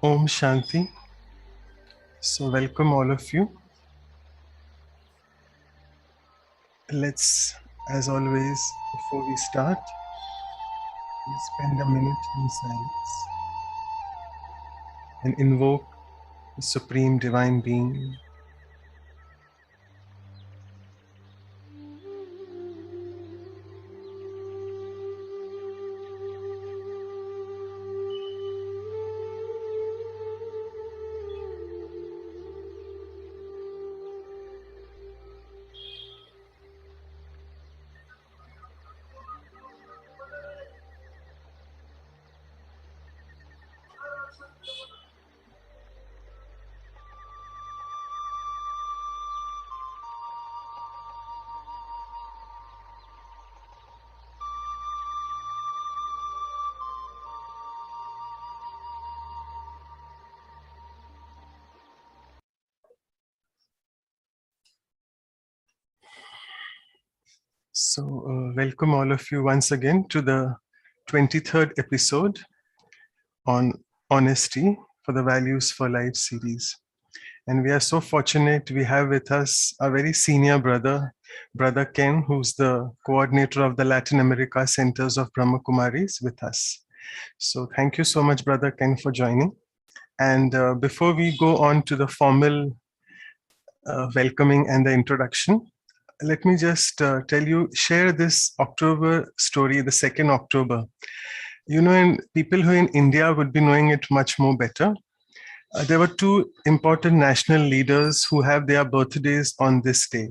Om Shanti. So welcome all of you. Let's, as always, before we start, we'll spend a minute in silence and invoke the Supreme Divine Being. So welcome all of you once again to the 23rd episode on Honesty for the Values for Life series. And we are so fortunate we have with us a very senior brother, Brother Ken, who's the coordinator of the Latin America Centers of Brahma Kumaris with us. So thank you so much, Brother Ken, for joining. And before we go on to the formal welcoming and the introduction, let me just share this October story, the 2nd October. You know, and people who in India would be knowing it much more better. There were two important national leaders who have their birthdays on this day.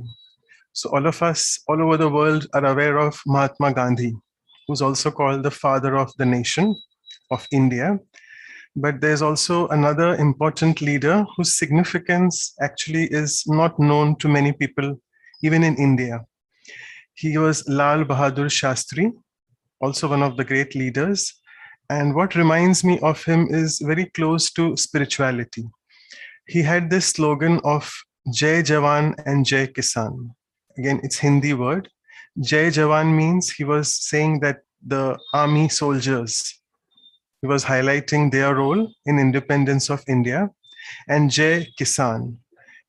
So all of us all over the world are aware of Mahatma Gandhi, who's also called the father of the nation of India. But there's also another important leader whose significance actually is not known to many people, even in India. He was Lal Bahadur Shastri, also one of the great leaders. And what reminds me of him is very close to spirituality. He had this slogan of Jai Jawan and Jai Kisan. Again, it's Hindi word. Jai Jawan means he was saying that the army soldiers, he was highlighting their role in independence of India. And Jai Kisan.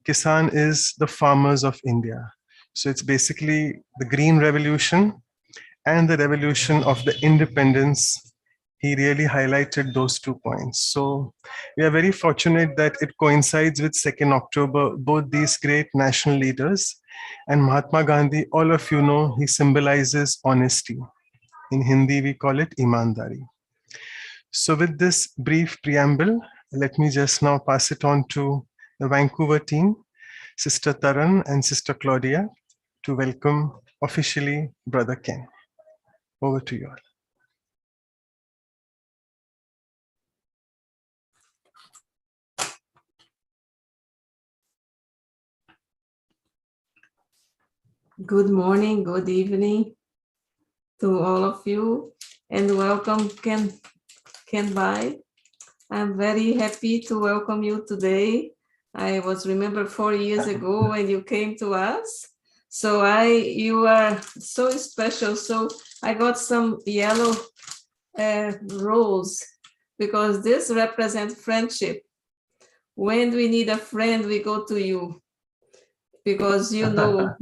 Kisan is the farmers of India. So it's basically the Green Revolution and the revolution of the independence. He really highlighted those 2 points. So we are very fortunate that it coincides with 2nd October, both these great national leaders. And Mahatma Gandhi, all of you know, he symbolizes honesty. In Hindi, we call it imandari. So with this brief preamble, let me just now pass it on to the Vancouver team, Sister Taran and Sister Claudia, to welcome officially Brother Ken. Over to you all. Good morning, good evening to all of you, and welcome Ken Bai. I'm very happy to welcome you today. I was remember 4 years ago when you came to us. So you are so special. So I got some yellow rose because this represents friendship. When we need a friend, we go to you because you know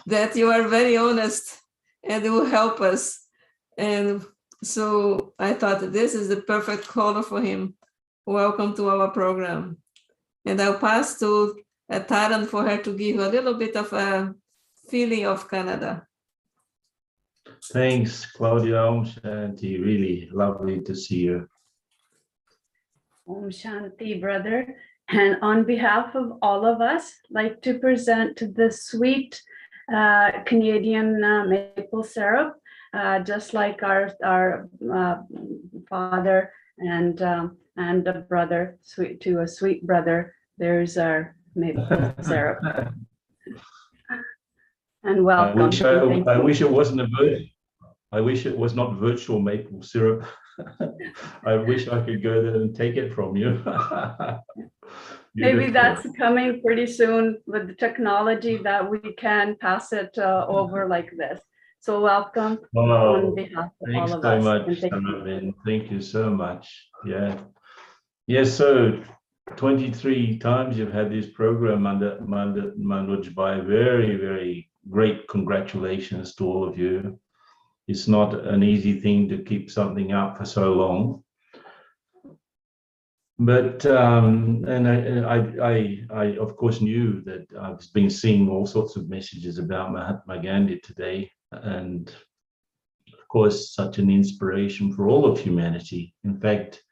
that you are very honest and will help us. And so I thought this is the perfect caller for him. Welcome to our program. And I'll pass to Taran for her to give a little bit of a feeling of Canada. Thanks, Claudia. Om Shanti. Really lovely to see you. Om Shanti, brother. And on behalf of all of us, I'd like to present the sweet Canadian maple syrup, just like our father and a brother, sweet to a sweet brother. There's our maple syrup. And welcome. I wish it wasn't a virtual. I wish it was not virtual maple syrup. I wish I could go there and take it from you. Maybe that's coming pretty soon with the technology that we can pass it over like this. So welcome on behalf of all of us. Thanks so much, Thank you so much. Yeah. Yes, so 23 times you've had this program under Manoj Bhai. Very, very great congratulations to all of you. It's not an easy thing to keep something up for so long. But and I of course knew that I've been seeing all sorts of messages about Mahatma Gandhi today, and of course such an inspiration for all of humanity. In fact,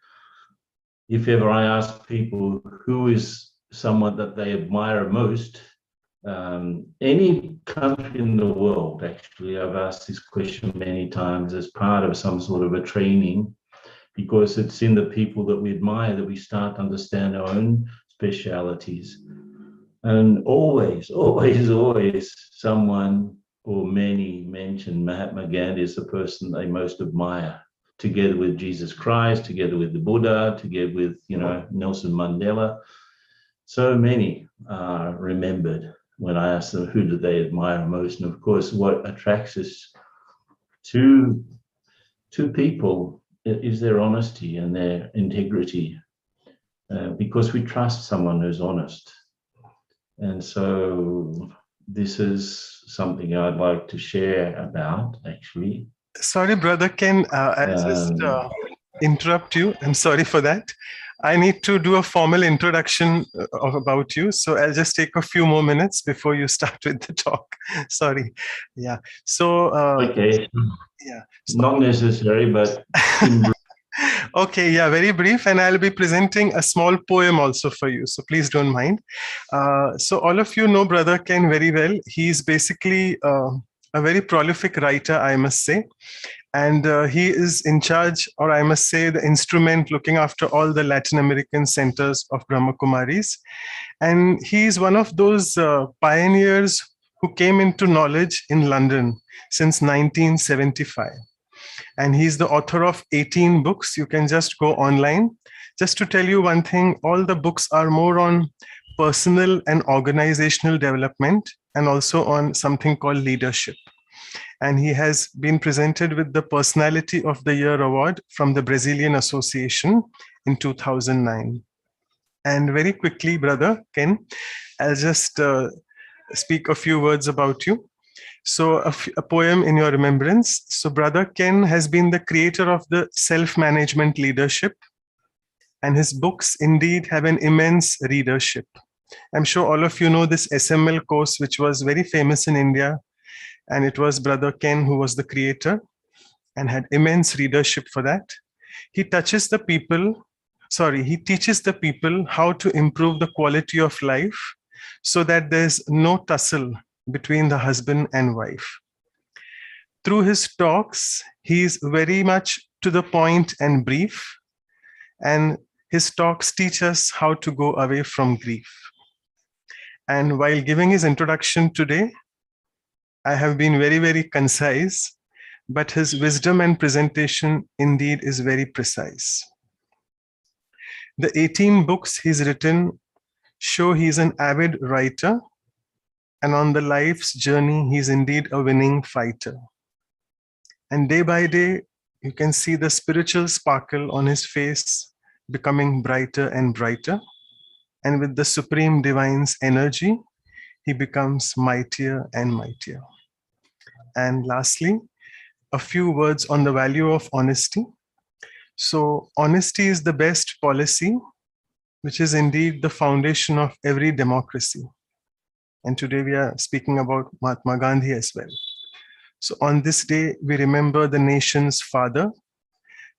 if ever I ask people who is someone that they admire most, any country in the world, actually, I've asked this question many times as part of some sort of a training, because it's in the people that we admire that we start to understand our own specialities. And always, always, always someone or many mention Mahatma Gandhi as the person they most admire, together with Jesus Christ, together with the Buddha, together with, Nelson Mandela. So many are remembered when I ask them who do they admire most. And of course, what attracts us to people is their honesty and their integrity, because we trust someone who's honest. And so this is something I'd like to share about, actually. Sorry, Brother Ken, I'll just interrupt you. I'm sorry for that. I need to do a formal introduction about you. So I'll just take a few more minutes before you start with the talk. Sorry. Yeah. So, okay. Yeah. Not necessary, but okay, yeah, very brief, and I'll be presenting a small poem also for you, so please don't mind. So all of you know Brother Ken very well. He's basically a very prolific writer, I must say, and he is in charge, or I must say the instrument looking after all the Latin American centers of Brahma Kumaris, and he is one of those pioneers who came into knowledge in London since 1975. And he's the author of 18 books. You can just go online. Just to tell you one thing, all the books are more on personal and organizational development, and also on something called leadership. And he has been presented with the Personality of the Year award from the Brazilian Association in 2009. And very quickly, Brother Ken, I'll just speak a few words about you. So a poem in your remembrance. So Brother Ken has been the creator of the self-management leadership, and his books indeed have an immense readership. I'm sure all of you know this SML course, which was very famous in India, and it was Brother Ken who was the creator and had immense readership for that. He teaches the people how to improve the quality of life so that there's no tussle between the husband and wife. Through his talks, he is very much to the point and brief, and his talks teach us how to go away from grief. And while giving his introduction today, I have been very, very concise, but his wisdom and presentation indeed is very precise. The 18 books he's written show he's an avid writer, and on the life's journey, he's indeed a winning fighter. And day by day, you can see the spiritual sparkle on his face becoming brighter and brighter. And with the Supreme Divine's energy, he becomes mightier and mightier. And lastly, a few words on the value of honesty. So honesty is the best policy, which is indeed the foundation of every democracy. And today we are speaking about Mahatma Gandhi as well. So on this day, we remember the nation's father,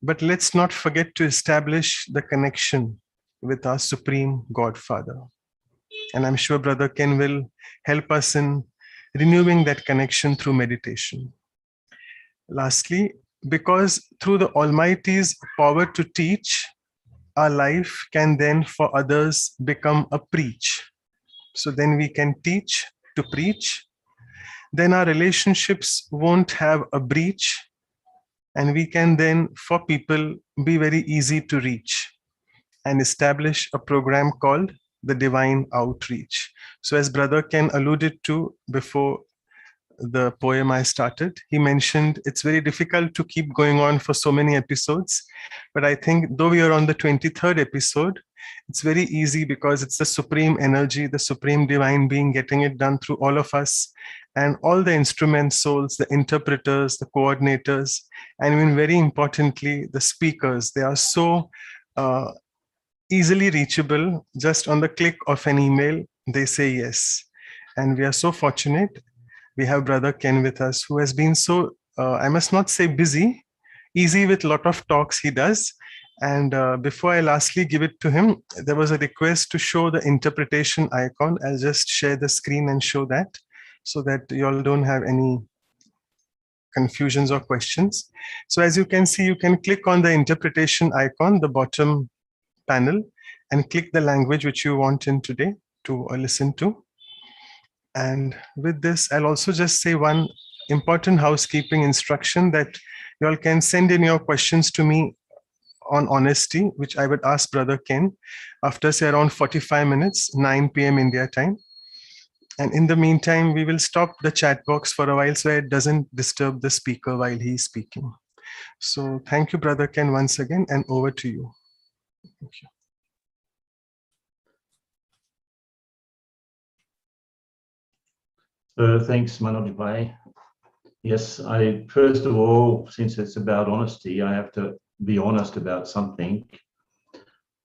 but let's not forget to establish the connection with our Supreme Godfather. And I'm sure Brother Ken will help us in renewing that connection through meditation. Lastly, because through the Almighty's power to teach, our life can then for others become a preach. So then we can teach to preach. Then our relationships won't have a breach, and we can then for people be very easy to reach and establish a program called the Divine Outreach. So as Brother Ken alluded to before the poem I started. He mentioned it's very difficult to keep going on for so many episodes, but I think though we are on the 23rd episode, it's very easy because it's the supreme energy, the supreme divine being getting it done through all of us, and all the instrument souls, the interpreters, the coordinators, and even very importantly, the speakers. They are so easily reachable. Just on the click of an email, they say yes. And we are so fortunate. We have Brother Ken with us, who has been so, I must not say busy, easy with a lot of talks he does. And before I lastly give it to him, there was a request to show the interpretation icon. I'll just share the screen and show that so that you all don't have any confusions or questions. So as you can see, you can click on the interpretation icon, the bottom panel, and click the language which you want in today to listen to. And with this, I'll also just say one important housekeeping instruction that you all can send in your questions to me on honesty, which I would ask Brother Ken after say around 45 minutes, 9 p.m. India time. And in the meantime, we will stop the chat box for a while so it doesn't disturb the speaker while he's speaking. So thank you, Brother Ken, once again, and over to you. Thank you. Thanks, Manoj Bhai. Yes, first of all, since it's about honesty, I have to be honest about something.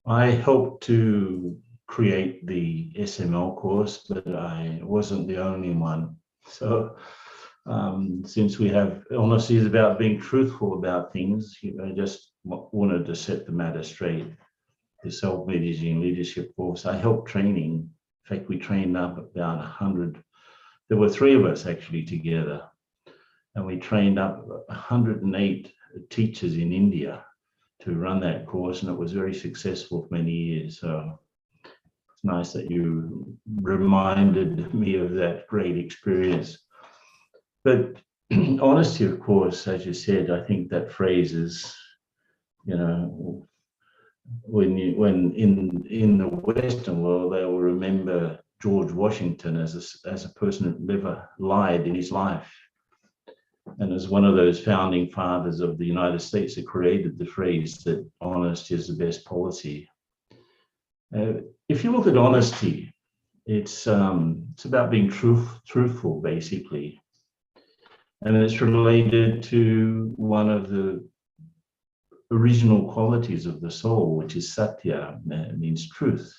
I helped to create the SML course, but I wasn't the only one. So since we have honesty is about being truthful about things, I just wanted to set the matter straight. The self-managing leadership course, I helped training. In fact, we trained up about 100. There were 3 of us actually together, and we trained up 108 teachers in India to run that course, and it was very successful for many years. So it's nice that you reminded me of that great experience. But honesty, of course, as you said, I think that phrase is, when in the Western world, they will remember George Washington as a person who never lied in his life, and as one of those founding fathers of the United States that created the phrase that honesty is the best policy. If you look at honesty, it's about being truthful, basically, and it's related to one of the original qualities of the soul, which is satya, means truth.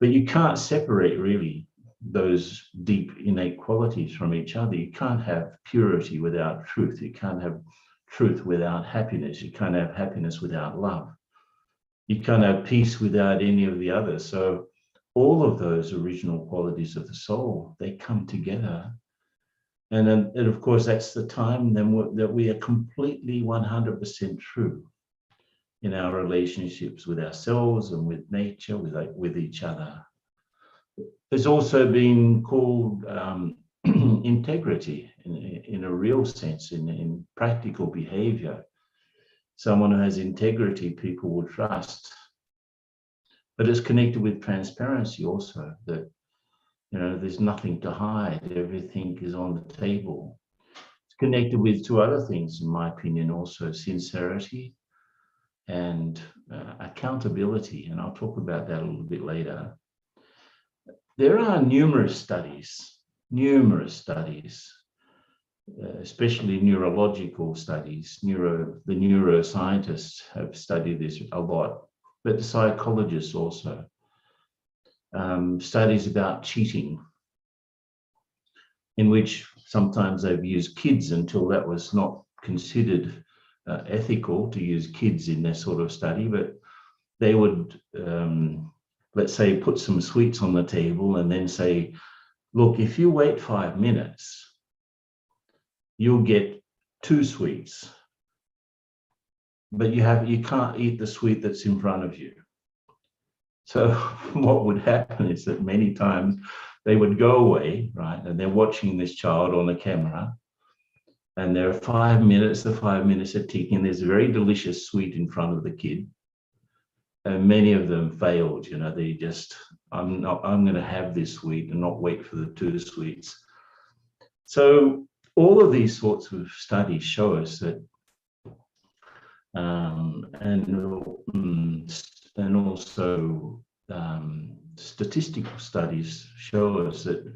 But you can't separate really those deep innate qualities from each other. You can't have purity without truth. You can't have truth without happiness. You can't have happiness without love. You can't have peace without any of the others. So all of those original qualities of the soul, they come together. And then, and of course, that's the time then that we are completely 100% true in our relationships with ourselves and with nature, with each other. There's also been called integrity in a real sense, in practical behavior. Someone who has integrity, people will trust. But it's connected with transparency also, that there's nothing to hide, everything is on the table. It's connected with 2 other things, in my opinion, also sincerity and accountability, and I'll talk about that a little bit later. There are numerous studies, especially neurological studies. The neuroscientists have studied this a lot, but the psychologists also. Studies about cheating, in which sometimes they've used kids until that was not considered ethical to use kids in this sort of study, but they would, let's say, put some sweets on the table and then say, look, if you wait 5 minutes, you'll get 2 sweets, but you can't eat the sweet that's in front of you. So what would happen is that many times they would go away, right? And they're watching this child on the camera, and there are 5 minutes, the 5 minutes are ticking. There's a very delicious sweet in front of the kid. And many of them failed, they just, I'm going to have this sweet and not wait for the 2 sweets. So all of these sorts of studies show us that, and also statistical studies show us that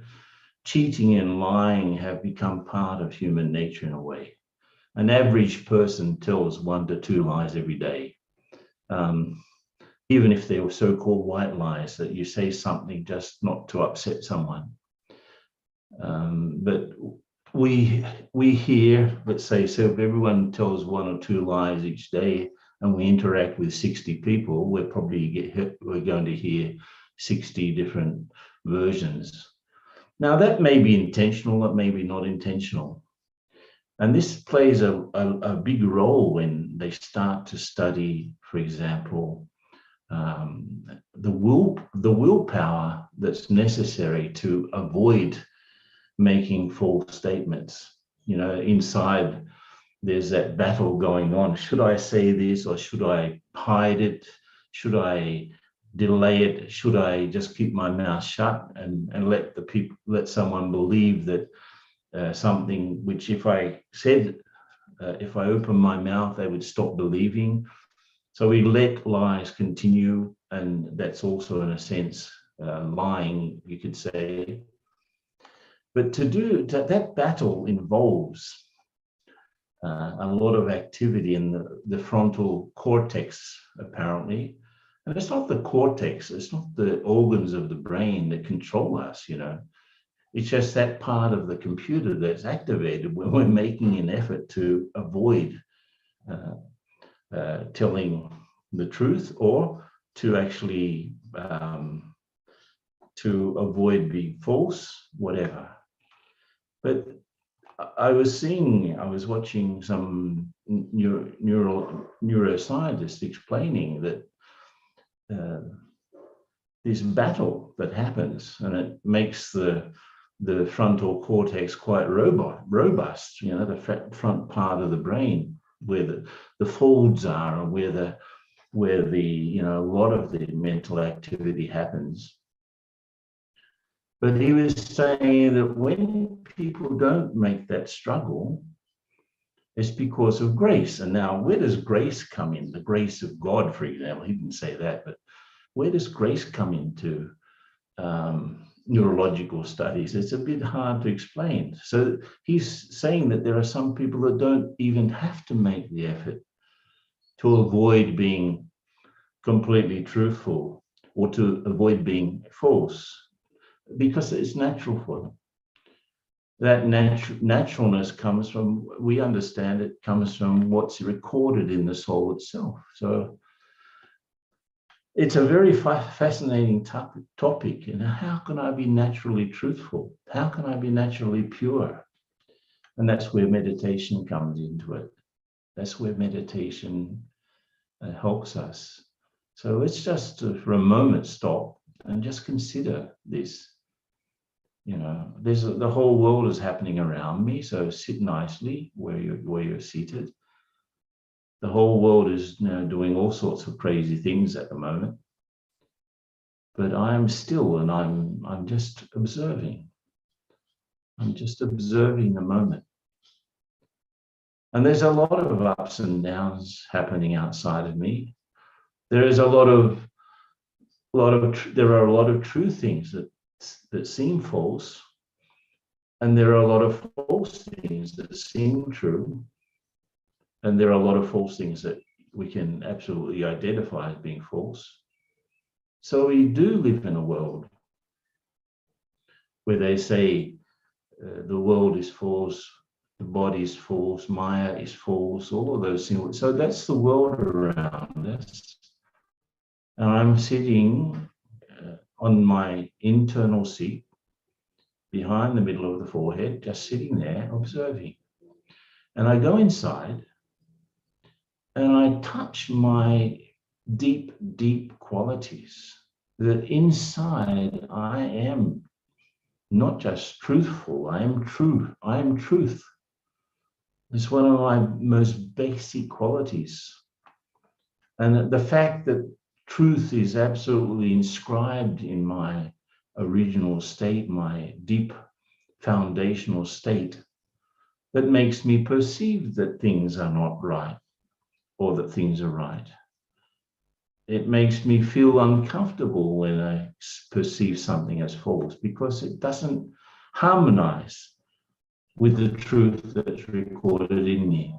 cheating and lying have become part of human nature in a way. An average person tells 1 to 2 lies every day, even if they were so-called white lies, that you say something just not to upset someone. But we hear, let's say, so if everyone tells 1 or 2 lies each day, and we interact with 60 people, we're going to hear 60 different versions. Now, that may be intentional, that may be not intentional. And this plays a big role when they start to study, for example, the willpower that's necessary to avoid making false statements. You know, inside there's that battle going on. Should I say this, or should I hide it? Should I delay it? Should I just keep my mouth shut and let someone believe that something which, if I said, if I opened my mouth, they would stop believing. So we let lies continue, and that's also, in a sense, lying, you could say. But that battle involves a lot of activity in the frontal cortex, apparently. And it's not the cortex, it's not the organs of the brain that control us, you know. It's just that part of the computer that's activated when we're making an effort to avoid telling the truth, or to actually to avoid being false, whatever. But I was watching some neuroscientists explaining that this battle that happens, and it makes the frontal cortex quite robust, you know, the front part of the brain where the folds are, and where the you know, a lot of the mental activity happens. But he was saying that when people don't make that struggle, it's because of grace. And now, where does grace come in? The grace of God, for example. He didn't say that, but where does grace come into neurological studies? It's a bit hard to explain. So he's saying that there are some people that don't even have to make the effort to avoid being completely truthful, or to avoid being false, because it's natural for them. That naturalness comes from, we understand it comes from what's recorded in the soul itself. So it's a very fascinating topic. You know, how can I be naturally truthful? How can I be naturally pure? And that's where meditation comes into it. That's where meditation helps us. So let's just for a moment stop and just consider this. You know, the whole world is happening around me, so sit nicely where you're seated. The whole world is, you know, doing all sorts of crazy things at the moment. But I am still, and I'm just observing. I'm just observing the moment. And there's a lot of ups and downs happening outside of me. There is there are a lot of true things that seem false, and there are a lot of false things that seem true, and there are a lot of false things that we can absolutely identify as being false. So we do live in a world where they say the world is false, the body is false, Maya is false, all of those things. So that's the world around us. And I'm sitting on my internal seat, behind the middle of the forehead, just sitting there observing. And I go inside and I touch my deep, deep qualities, that inside I am not just truthful, I am true, I am truth. It's one of my most basic qualities. And the fact that truth is absolutely inscribed in my original state, my deep foundational state that makes me perceive that things are not right or that things are right. It makes me feel uncomfortable when I perceive something as false because it doesn't harmonize with the truth that's recorded in me.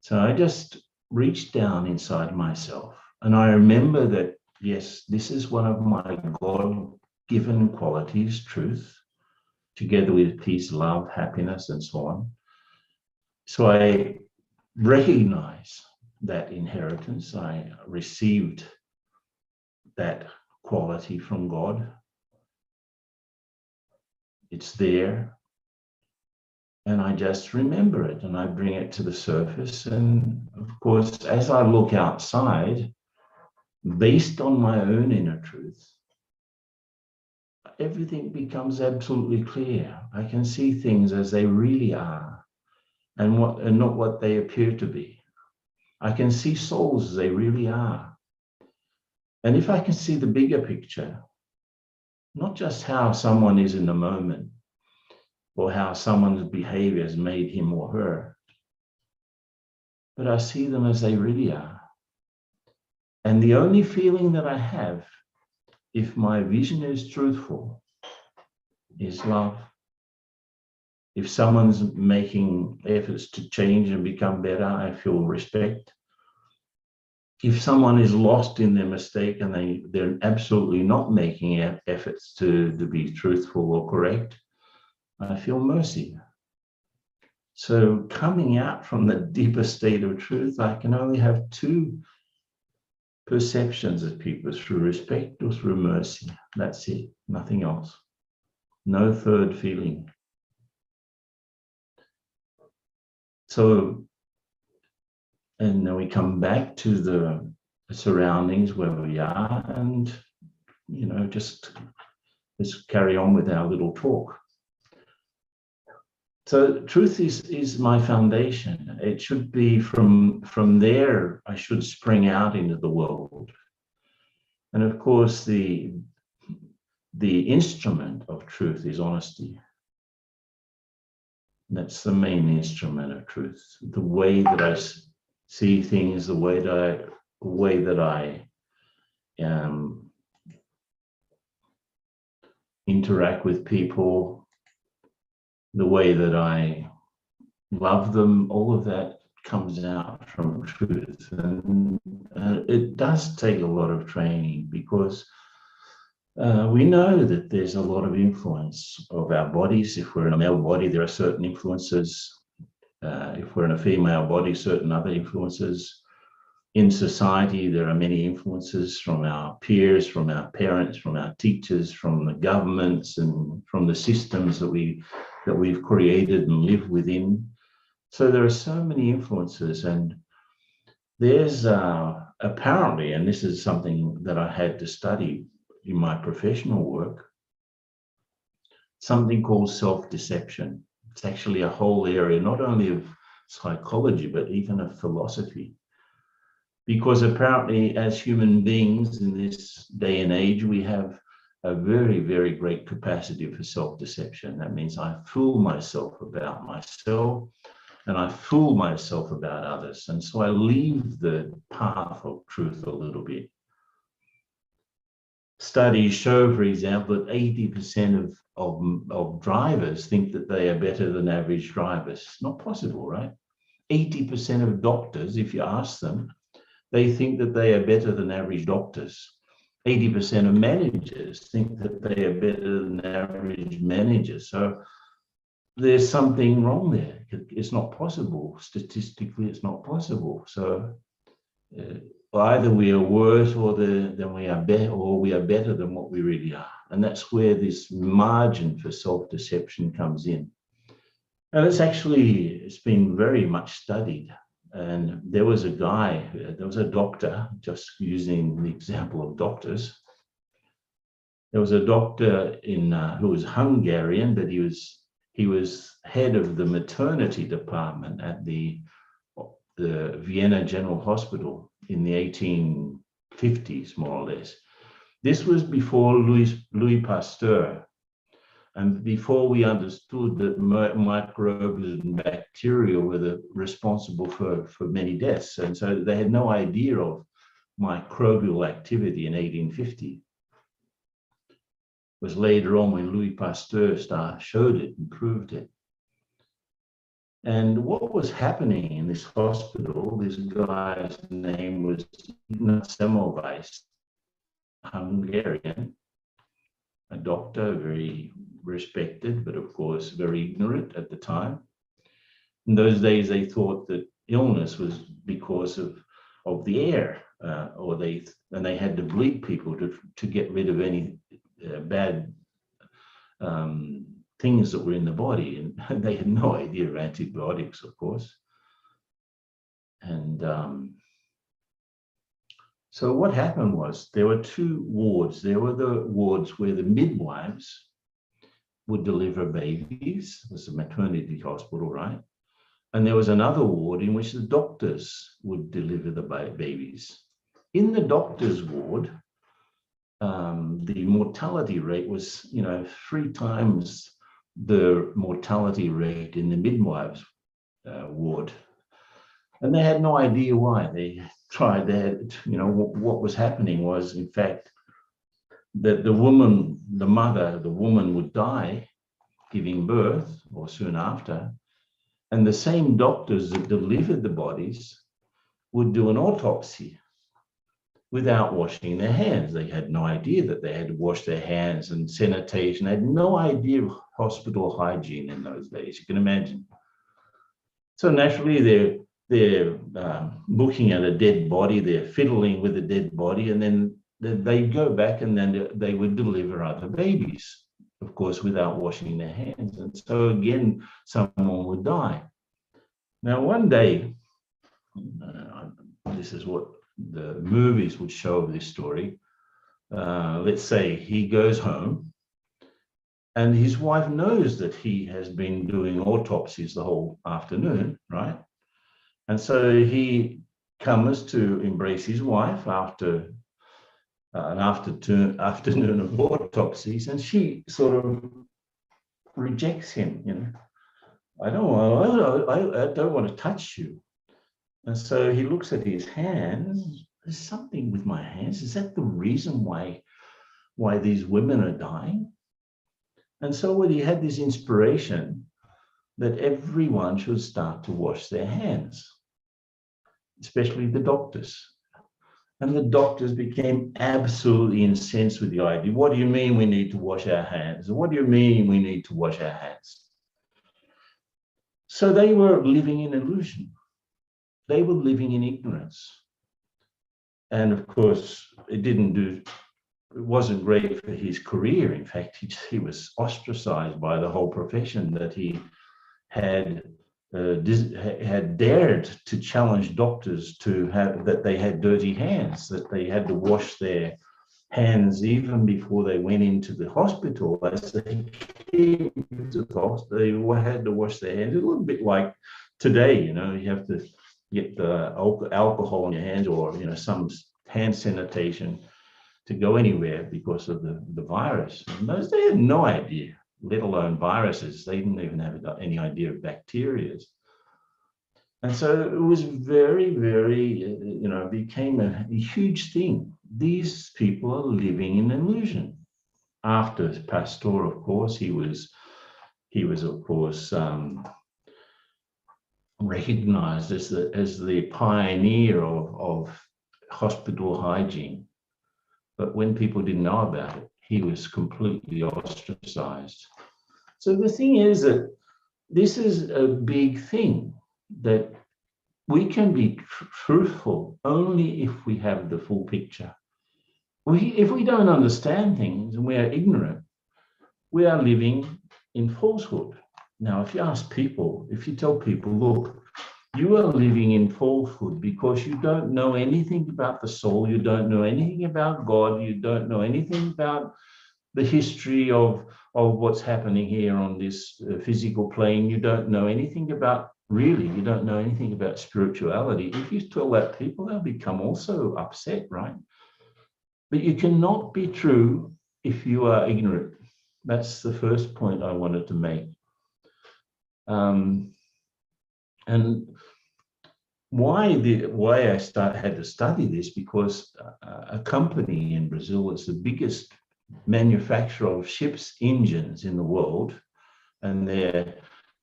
So I just reach down inside myself and I remember that, yes, this is one of my God-given qualities, truth, together with peace, love, happiness, and so on. So I recognize that inheritance. I received that quality from God. It's there. And I just remember it and I bring it to the surface. And of course, as I look outside, based on my own inner truth, everything becomes absolutely clear. I can see things as they really are and not what they appear to be. I can see souls as they really are. And if I can see the bigger picture, not just how someone is in the moment or how someone's behavior has made him or her, but I see them as they really are. And the only feeling that I have, if my vision is truthful, is love. If someone's making efforts to change and become better, I feel respect. If someone is lost in their mistake and they're absolutely not making efforts to be truthful or correct, I feel mercy. So coming out from the deeper state of truth, I can only have two perceptions of people, through respect or through mercy. That's it, nothing else. No third feeling. So, and then we come back to the surroundings where we are and, just let's carry on with our little talk. So truth is my foundation. It should be from there, I should spring out into the world. And of course, the instrument of truth is honesty. That's the main instrument of truth. The way that I see things, the way that I interact with people, the way that I love them, all of that comes out from truth. And it does take a lot of training because we know that there's a lot of influence of our bodies. If we're in a male body, there are certain influences. If we're in a female body, certain other influences. In society, there are many influences from our peers, from our parents, from our teachers, from the governments, and from the systems that we've created and live within. So there are so many influences, and there's apparently, and this is something that I had to study in my professional work, something called self-deception. It's actually a whole area, not only of psychology, but even of philosophy. Because apparently, as human beings in this day and age, we have a very, very great capacity for self-deception. That means I fool myself about myself and I fool myself about others. And so I leave the path of truth a little bit. Studies show, for example, that 80% of drivers think that they are better than average drivers. It's not possible, right? 80% of doctors, if you ask them, they think that they are better than average doctors. 80% of managers think that they are better than average managers. So there's something wrong there. It's not possible. Statistically, it's not possible. So either we are worse than we are better, or we are better than what we really are. And that's where this margin for self-deception comes in. And it's been very much studied. And there was a doctor, just using the example of doctors. There was a doctor who was Hungarian, but he was head of the maternity department at the Vienna General Hospital in the 1850s, more or less. This was before Louis Pasteur. And before we understood that microbes and bacteria were responsible for many deaths. And so they had no idea of microbial activity in 1850. It was later on when Louis Pasteur showed it and proved it. And what was happening in this hospital, this guy's name was Ignaz Semmelweis, Hungarian, a doctor, very respected, but of course very ignorant at the time. In those days, they thought that illness was because of the air, and they had to bleed people to get rid of any bad things that were in the body, and they had no idea of antibiotics, of course. And so what happened was there were two wards. There were the wards where the midwives would deliver babies. It was a maternity hospital, right? And there was another ward in which the doctors would deliver the babies. In the doctor's ward, the mortality rate was, 3 times the mortality rate in the midwives ward. And they had no idea why. They tried that, what was happening was, in fact, that the woman would die giving birth or soon after. And the same doctors that delivered the bodies would do an autopsy without washing their hands. They had no idea that they had to wash their hands, and sanitation. They had no idea of hospital hygiene in those days, you can imagine. So naturally, they're looking at a dead body, they're fiddling with a dead body, and then they go back and then they would deliver other babies, of course, without washing their hands. And so again, someone would die. Now, one day, this is what the movies would show of this story. Let's say he goes home and his wife knows that he has been doing autopsies the whole afternoon, right? And so he comes to embrace his wife after an afternoon of autopsies, and she sort of rejects him, I don't want to touch you. And so he looks at his hands. There's something with my hands. Is that the reason why these women are dying? And so he had this inspiration that everyone should start to wash their hands, especially the doctors. And the doctors became absolutely incensed with the idea. What do you mean we need to wash our hands? What do you mean we need to wash our hands? So they were living in illusion. They were living in ignorance. And of course, it wasn't great for his career. In fact, he was ostracized by the whole profession, that he had dared to challenge doctors that they had dirty hands, that they had to wash their hands even before they went into the hospital. As they came to the hospital, they had to wash their hands. It's a little bit like today, you have to get the alcohol in your hands, or some hand sanitation to go anywhere because of the virus. And they had no idea, let alone viruses. They didn't even have any idea of bacteria. And so it was very, very, became a huge thing. These people are living in illusion. After Pasteur, of course, he was of course recognized as the pioneer of hospital hygiene. But when people didn't know about it, he was completely ostracized. So the thing is that this is a big thing, that we can be truthful only if we have the full picture. If we don't understand things and we are ignorant, we are living in falsehood. Now, if you tell people, look, you are living in falsehood because you don't know anything about the soul, you don't know anything about God, you don't know anything about the history of what's happening here on this physical plane, you don't know anything about, you don't know anything about spirituality. If you tell that people, they'll become also upset, right? But you cannot be true if you are ignorant. That's the first point I wanted to make. And why I had to study this, because a company in Brazil is the biggest manufacturer of ships' engines in the world, and they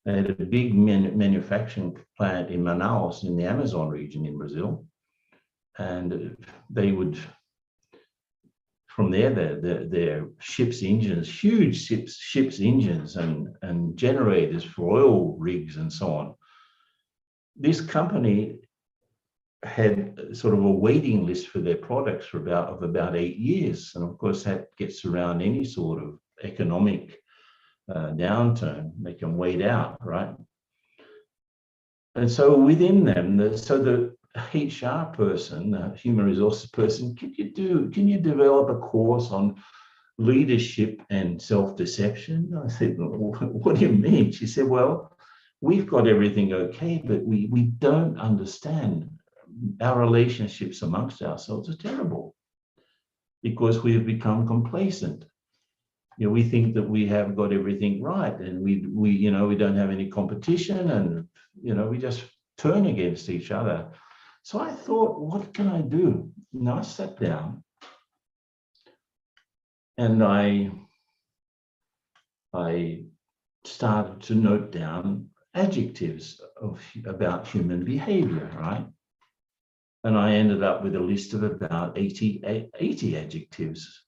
had a big manufacturing plant in Manaus in the Amazon region in Brazil, and they would, from there, their ships' engines, huge ships' engines and generators for oil rigs and so on. This company had sort of a waiting list for their products for about 8 years. And of course, that gets around any sort of economic downturn. They can wait out, right? And so within them, the HR person, the human resources person, can you develop a course on leadership and self-deception? I said, what do you mean? She said, well, we've got everything okay, but we don't understand. Our relationships amongst ourselves are terrible because we have become complacent. You know, we think that we have got everything right, and we don't have any competition, and we just turn against each other. So I thought, what can I do? I sat down and I started to note down adjectives about human behavior, right? And I ended up with a list of about 80 adjectives.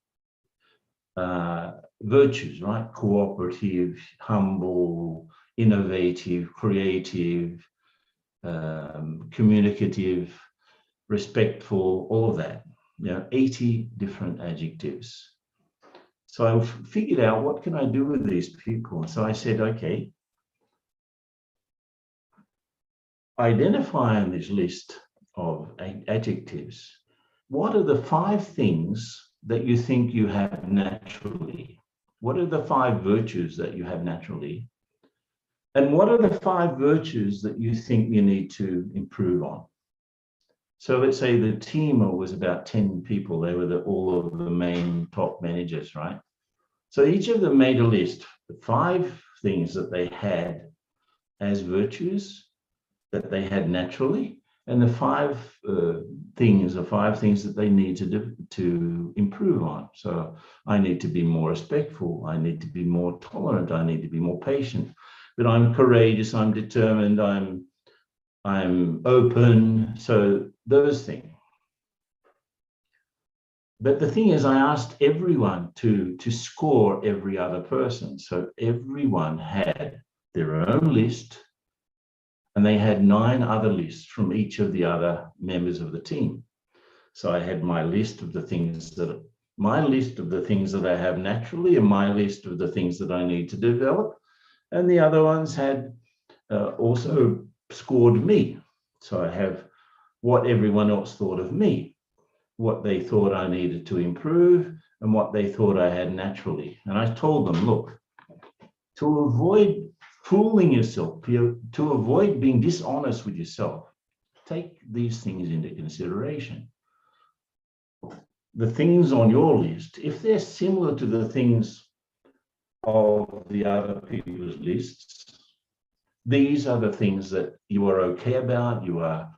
Virtues, right? Cooperative, humble, innovative, creative, communicative, respectful, all of that. 80 different adjectives. So I figured out, what can I do with these people? So I said, okay, identify on this list of adjectives, what are the 5 things that you think you have naturally? What are the 5 virtues that you have naturally? And what are the 5 virtues that you think you need to improve on? So let's say the team was about 10 people. They were all of the main top managers, right? So each of them made a list, the 5 things that they had as virtues that they had naturally, and the 5 things that they need to improve on. So I need to be more respectful. I need to be more tolerant. I need to be more patient. But I'm courageous. I'm determined. I'm open. So those things. But the thing is, I asked everyone to score every other person. So everyone had their own list, and they had 9 other lists from each of the other members of the team. So I had my list of the things that I have naturally, and my list of the things that I need to develop. And the other ones had also scored me. So I have what everyone else thought of me, what they thought I needed to improve, and what they thought I had naturally. And I told them, look, to avoid fooling yourself, to avoid being dishonest with yourself, take these things into consideration. The things on your list, if they're similar to the things of the other people's lists, these are the things that you are okay about, you are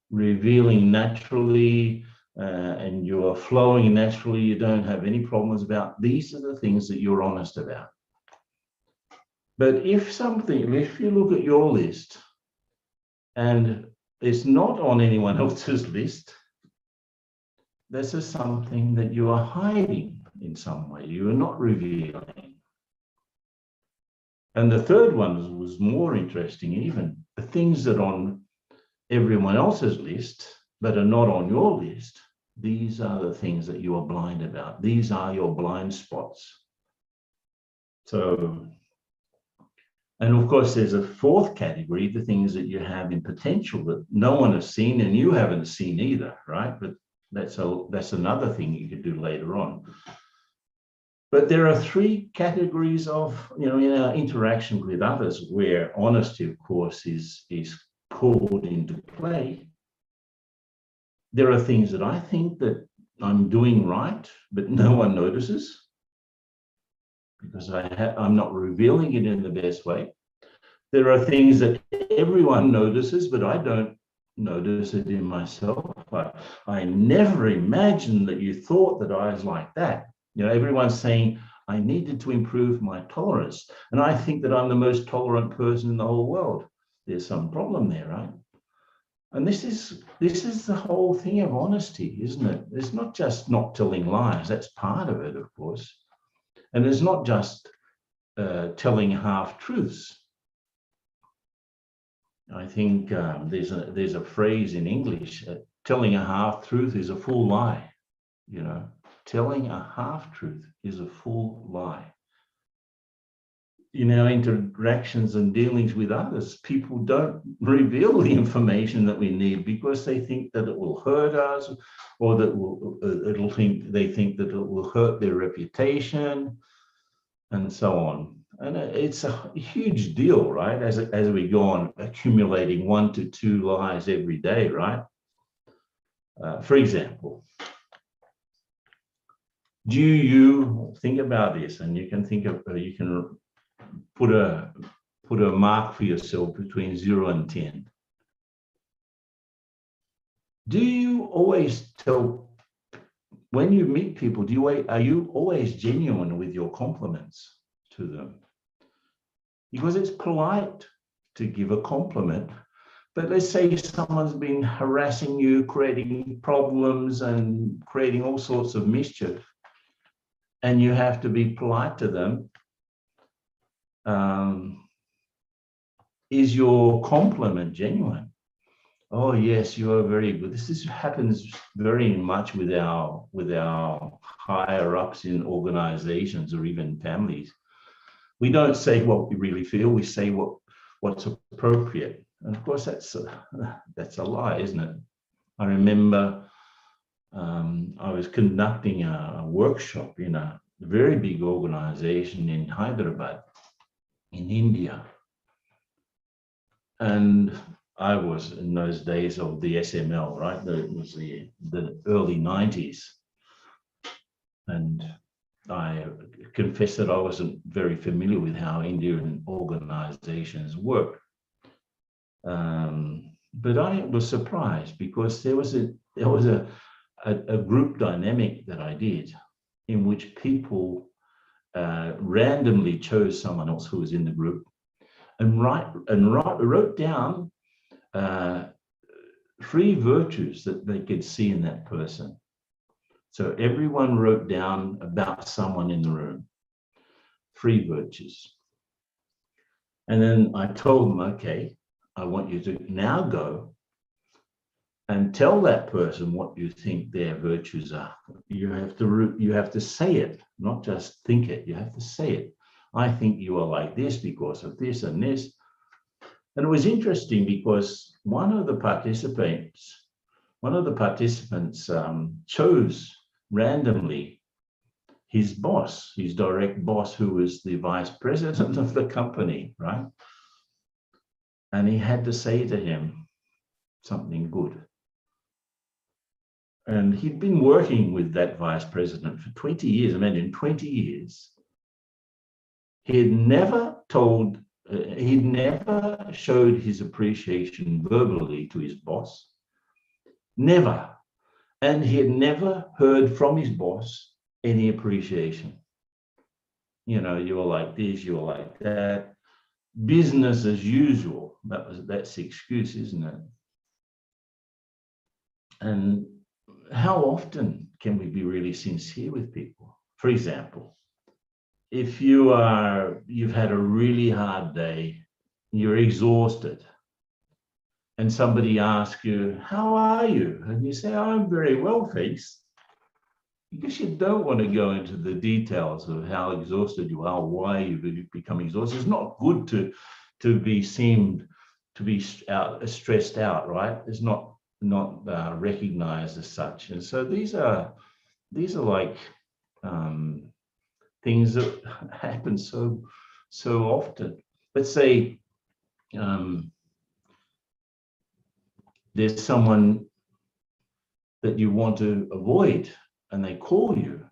revealing naturally, and you are flowing naturally, you don't have any problems about. These are the things that you're honest about. But if you look at your list and it's not on anyone else's list, this is something that you are hiding in some way, you are not revealing. And the third one was more interesting even. The things that are on everyone else's list but are not on your list, these are the things that you are blind about. These are your blind spots. So, and of course, there's a 4th category, the things that you have in potential that no one has seen and you haven't seen either, right? But that's another thing you could do later on. But there are 3 categories of, in our interaction with others where honesty, of course, is called into play. There are things that I think that I'm doing right, but no one notices. because I'm not revealing it in the best way. There are things that everyone notices, but I don't notice it in myself. I never imagined that you thought that I was like that. You know, everyone's saying I needed to improve my tolerance. And I think that I'm the most tolerant person in the whole world. There's some problem there, right? And this is the whole thing of honesty, isn't it? It's not just not telling lies. That's part of it, of course. And it's not just telling half-truths. I think there's a phrase in English, telling a half-truth is a full lie. You know, telling a half-truth is a full lie. In our interactions and dealings with others, people don't reveal the information that we need because they think that it will hurt us, or that they think that it will hurt their reputation, and so on. And it's a huge deal, right? As we go on accumulating 1 to 2 lies every day, right? For example, do you think about this, and you can think of you can put a mark for yourself between 0 and 10. Do you always tell, when you meet people, are you always genuine with your compliments to them? Because it's polite to give a compliment, but let's say someone's been harassing you, creating problems and creating all sorts of mischief, and you have to be polite to them. Is your compliment genuine? Oh yes, you are very good. This happens very much with our higher ups in organizations or even families. We don't say what we really feel. We say what's appropriate, and of course that's a lie, isn't it? I remember I was conducting a workshop in a very big organization in Hyderabad, in India. And I was in those days of the SML, right? It was the early 90s. And I confess that I wasn't very familiar with how Indian organizations work. But I was surprised because there was a group dynamic that I did in which people randomly chose someone else who was in the group and wrote down 3 virtues that they could see in that person. So everyone wrote down about someone in the room, 3 virtues. And then I told them, okay, I want you to now go and tell that person what you think their virtues are. You have to say it, not just think it. You have to say it. I think you are like this because of this and this. And it was interesting because one of the participants chose randomly his boss, his direct boss, who was the vice president of the company, right? And he had to say to him something good. And he'd been working with that vice president for 20 years. Imagine 20 years. He'd never showed his appreciation verbally to his boss. Never. And he had never heard from his boss any appreciation. You know, you were like this, you were like that. Business as usual. That's the excuse, isn't it? And how often can we be really sincere with people? For example, if you've had a really hard day, you're exhausted, and somebody asks you, how are you? And you say, I'm very well, thanks. Because you don't want to go into the details of how exhausted you are, why you've become exhausted. It's not good to be stressed out, right? It's not recognized as such. And so these are like things that happen so often. Let's say there's someone that you want to avoid and they call you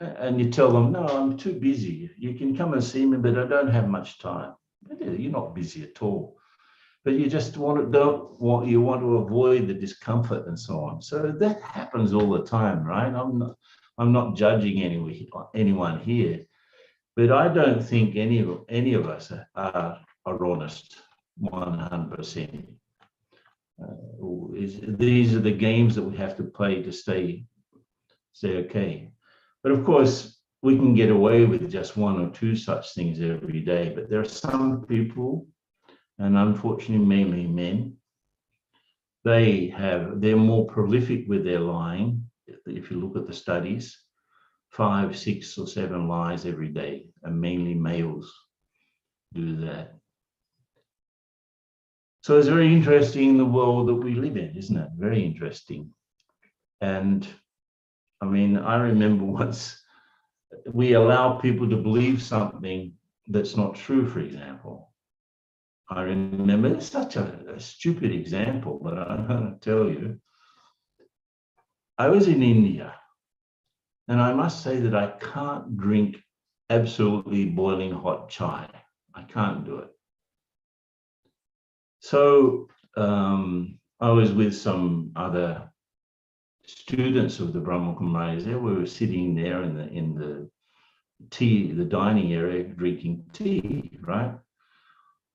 and you tell them, no, I'm too busy. You can come and see me, but I don't have much time. You're not busy at all. But you just want to avoid the discomfort and so on. So that happens all the time, right? I'm not judging anyone here, but I don't think any of us are honest 100%. These are the games that we have to play to stay okay. But of course, we can get away with just one or two such things every day. But there are some people, and unfortunately mainly men, they're more prolific with their lying. If you look at the studies, 5, 6, or 7 lies every day, and mainly males do that. So it's very interesting, the world that we live in, isn't it? Very interesting. And I mean, I remember once we allow people to believe something that's not true, for example. I remember, it's such a stupid example, but I'm going to tell you. I was in India, and I must say that I can't drink absolutely boiling hot chai. I can't do it. So I was with some other students of the Brahma Kumaris. We were sitting there in the dining area, drinking tea, right?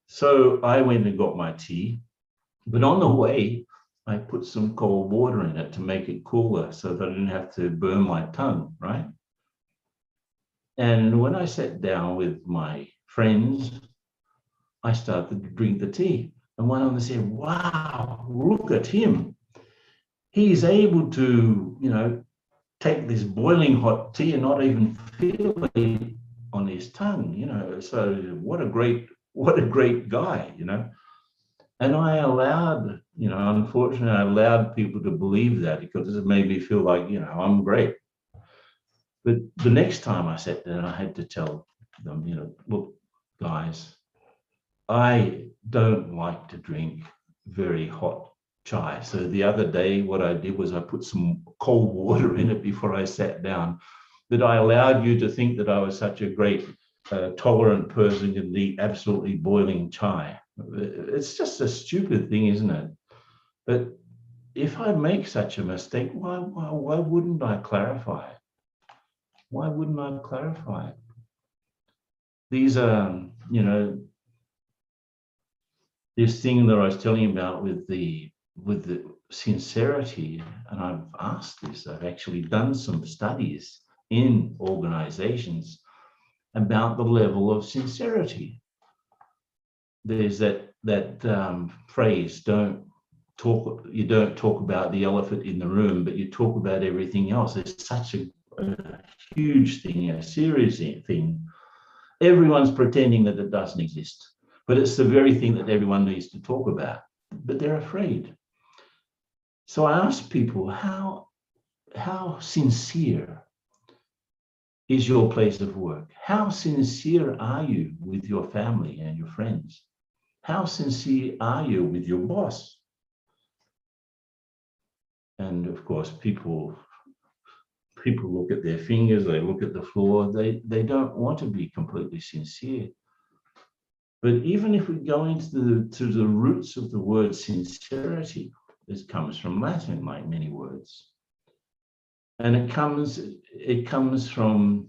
So I went and got my tea, but on the way, I put some cold water in it to make it cooler so that I didn't have to burn my tongue, right? And when I sat down with my friends, I started to drink the tea. And one of them said, wow, look at him. He's able to, take this boiling hot tea and not even feel it on his tongue, So what a great guy, And I allowed, unfortunately, I allowed people to believe that because it made me feel like, I'm great. But the next time I sat there, I had to tell them, look, guys, I don't like to drink very hot chai. So the other day, what I did was I put some cold water in it before I sat down. But I allowed you to think that I was such a great, tolerant person and eat absolutely boiling chai. It's just a stupid thing, isn't it? But if I make such a mistake, why wouldn't I clarify it? Why wouldn't I clarify it? These are, this thing that I was telling you about with the sincerity, and I've asked this, I've actually done some studies in organizations about the level of sincerity. There's that phrase, you don't talk about the elephant in the room, but you talk about everything else. It's such a huge thing, a serious thing. Everyone's pretending that it doesn't exist. But it's the very thing that everyone needs to talk about, but they're afraid. So I asked people, how sincere is your place of work? How sincere are you with your family and your friends? How sincere are you with your boss? And of course, people look at their fingers, they look at the floor, they don't want to be completely sincere. But even if we go into the roots of the word sincerity, this comes from Latin, like many words. And it comes from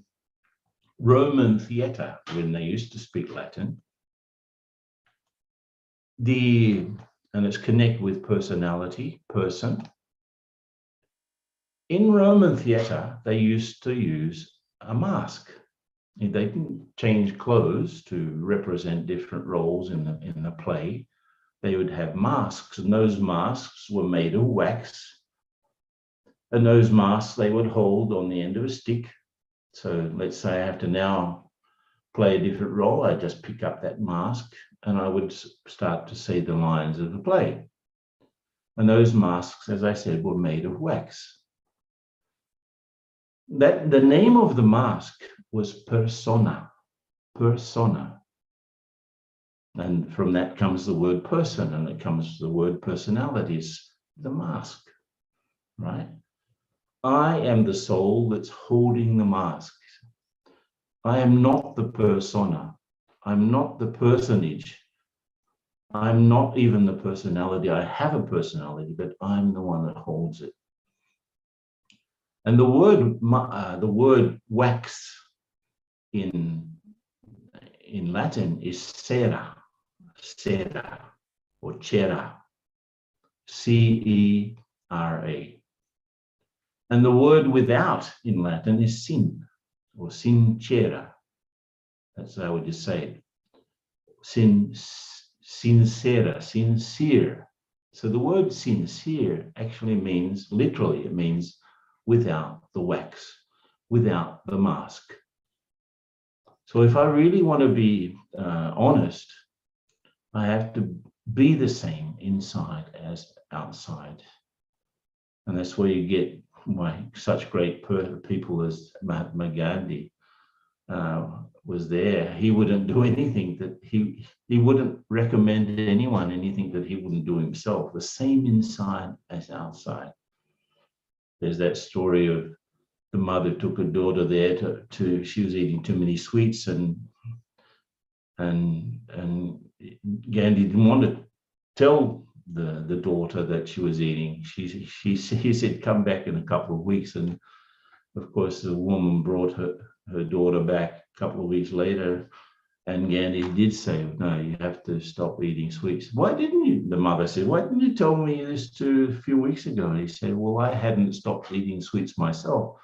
Roman theatre, when they used to speak Latin. And it's connected with personality, person. In Roman theatre, they used to use a mask. They didn't change clothes to represent different roles in the play. They would have masks, and those masks were made of wax. And those masks they would hold on the end of a stick. So let's say I have to now play a different role. I just pick up that mask and I would start to say the lines of the play. And those masks, as I said, were made of wax. The name of the mask was persona. And from that comes the word person, and it comes the word personalities, the mask, right? I am the soul that's holding the mask. I am not the persona. I'm not the personage. I'm not even the personality. I have a personality, but I'm the one that holds it. And the word wax in Latin is cera, or cera, C-E-R-A. And the word without in Latin is sin, or sincera. That's how we just say it. Sincera, sincere. So the word sincere actually means, literally, it means without the wax, without the mask. So if I really want to be honest, I have to be the same inside as outside. And that's where you get such great people as Mahatma Gandhi was there. He wouldn't do anything that he wouldn't recommend to anyone anything that he wouldn't do himself. The same inside as outside. There's that story of the mother took her daughter there to she was eating too many sweets, and Gandhi didn't want to tell the daughter that she was eating. He said, come back in a couple of weeks. And of course, the woman brought her daughter back a couple of weeks later. And Gandhi did say, no, you have to stop eating sweets. Why didn't you? The mother said, why didn't you tell me this a few weeks ago? And he said, well, I hadn't stopped eating sweets myself.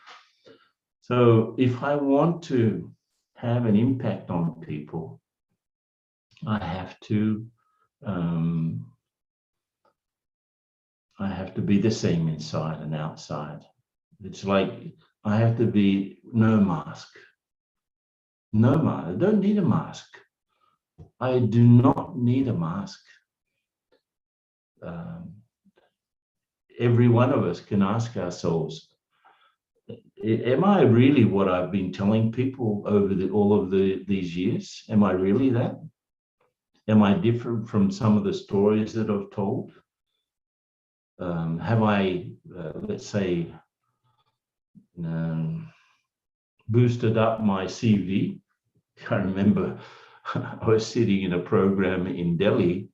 So if I want to have an impact on people, I have to be the same inside and outside. It's like I have to be no mask. No mask. I don't need a mask. I do not need a mask. Every one of us can ask ourselves, am I really what I've been telling people over these years? Am I really that? Am I different from some of the stories that I've told? Have I, let's say, boosted up my CV? I remember I was sitting in a program in Delhi,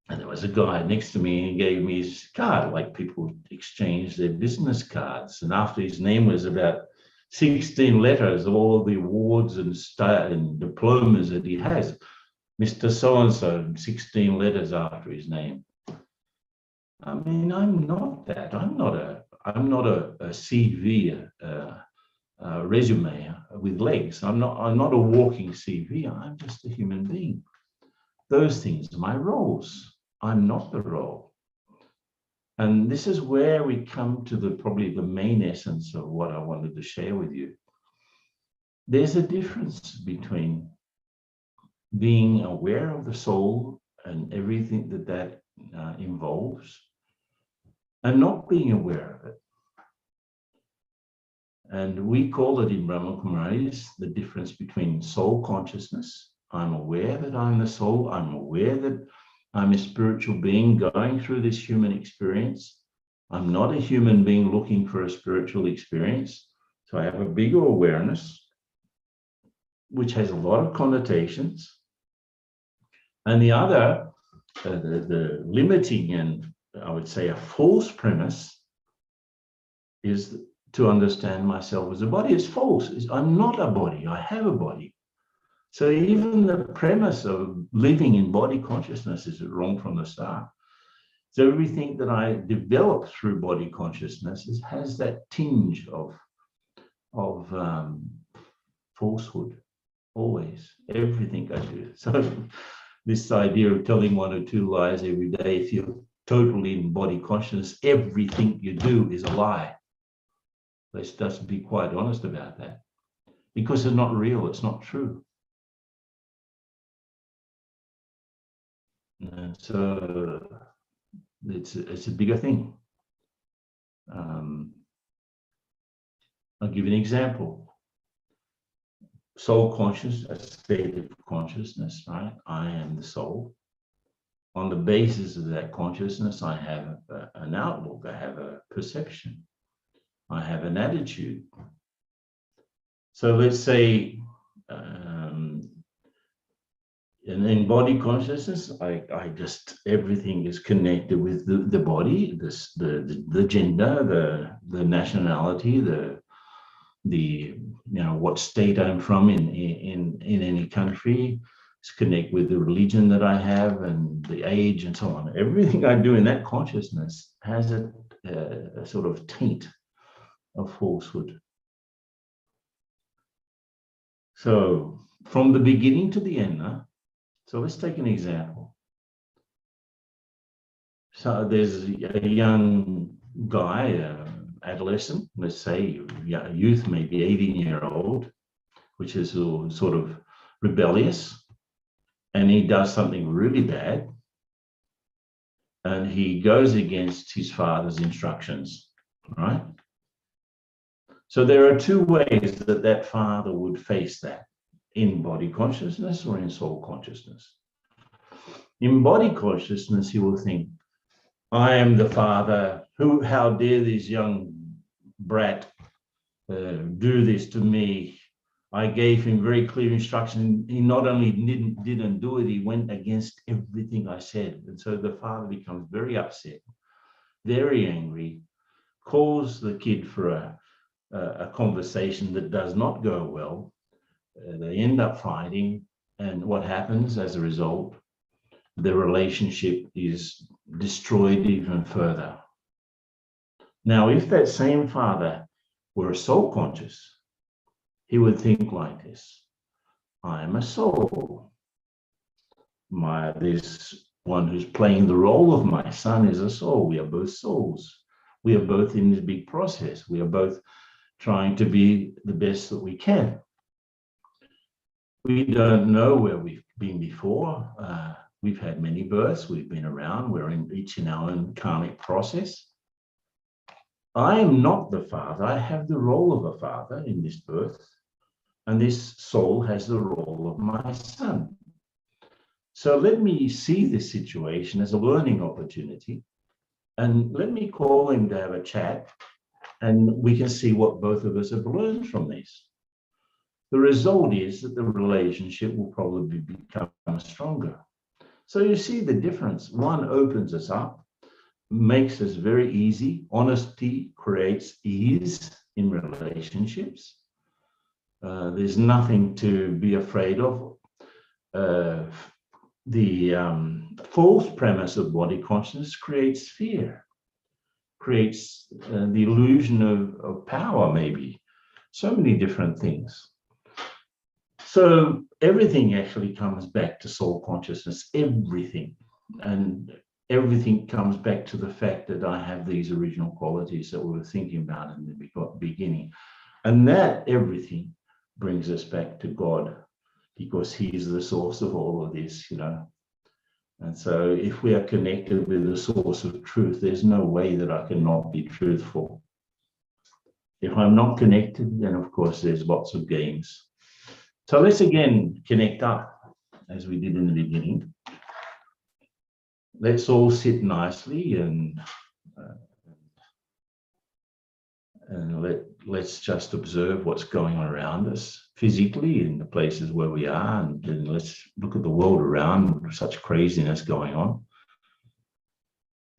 and there was a guy next to me, and he gave me his card, like people exchange their business cards. And after his name was about 16 letters of all the awards and diplomas that he has. Mr. So-and-so, 16 letters after his name. I mean, I'm not that. I'm not a CV, resume with legs. I'm not a walking CV. I'm just a human being. Those things are my roles. I'm not the role. And this is where we come to probably the main essence of what I wanted to share with you. There's a difference between being aware of the soul and everything that involves, and not being aware of it. And we call it in Brahma Kumaris the difference between soul consciousness. I'm aware that I'm the soul. I'm aware that I'm a spiritual being going through this human experience. I'm not a human being looking for a spiritual experience. So I have a bigger awareness, which has a lot of connotations. And the other, the limiting and I would say a false premise is to understand myself as a body. It's false. I'm not a body. I have a body. So even the premise of living in body consciousness is wrong from the start. So everything that I develop through body consciousness has that tinge of falsehood. Always, everything I do. So this idea of telling one or two lies every day, if you're totally in body consciousness, everything you do is a lie. Let's just be quite honest about that, because it's not real, it's not true. So it's a bigger thing. I'll give you an example. Soul conscious, a state of consciousness, right? I am the soul. On the basis of that consciousness, I have an outlook, I have a perception. I have an attitude. So let's say in body consciousness, I just, everything is connected with the body, the gender, the nationality, the what state I'm from in any country. It's connect with the religion that I have and the age and so on. Everything I do in that consciousness has a sort of taint of falsehood. So from the beginning to the end, so let's take an example. So there's a young guy, adolescent, let's say youth, maybe 18-year-old, which is sort of rebellious, and he does something really bad, and he goes against his father's instructions, right? So there are two ways that father would face that, in body consciousness or in soul consciousness. In body consciousness, he will think, I am the father. How dare this young brat do this to me? I gave him very clear instruction. He not only didn't do it, he went against everything I said. And so the father becomes very upset, very angry, calls the kid for a conversation that does not go well. They end up fighting. And what happens as a result? The relationship is destroyed even further. Now, if that same father were soul conscious, he would think like this: I am a soul. This one who's playing the role of my son is a soul. We are both souls. We are both in this big process. We are both trying to be the best that we can. We don't know where we've been before. We've had many births. We've been around. We're each in our own karmic process. I am not the father. I have the role of a father in this birth. And this soul has the role of my son. So let me see this situation as a learning opportunity. And let me call him to have a chat. And we can see what both of us have learned from this. The result is that the relationship will probably become stronger. So you see the difference. One opens us up, makes us very easy. Honesty creates ease in relationships. There's nothing to be afraid of. The false premise of body consciousness creates fear, creates the illusion of power, maybe. So many different things. So everything actually comes back to soul consciousness, everything. And everything comes back to the fact that I have these original qualities that we were thinking about in the beginning. And that everything brings us back to God, because He's the source of all of this, And so if we are connected with the source of truth, there's no way that I cannot be truthful. If I'm not connected, then of course there's lots of games. So let's again connect up as we did in the beginning. Let's all sit nicely and let's just observe what's going on around us physically in the places where we are, and then let's look at the world around, such craziness going on.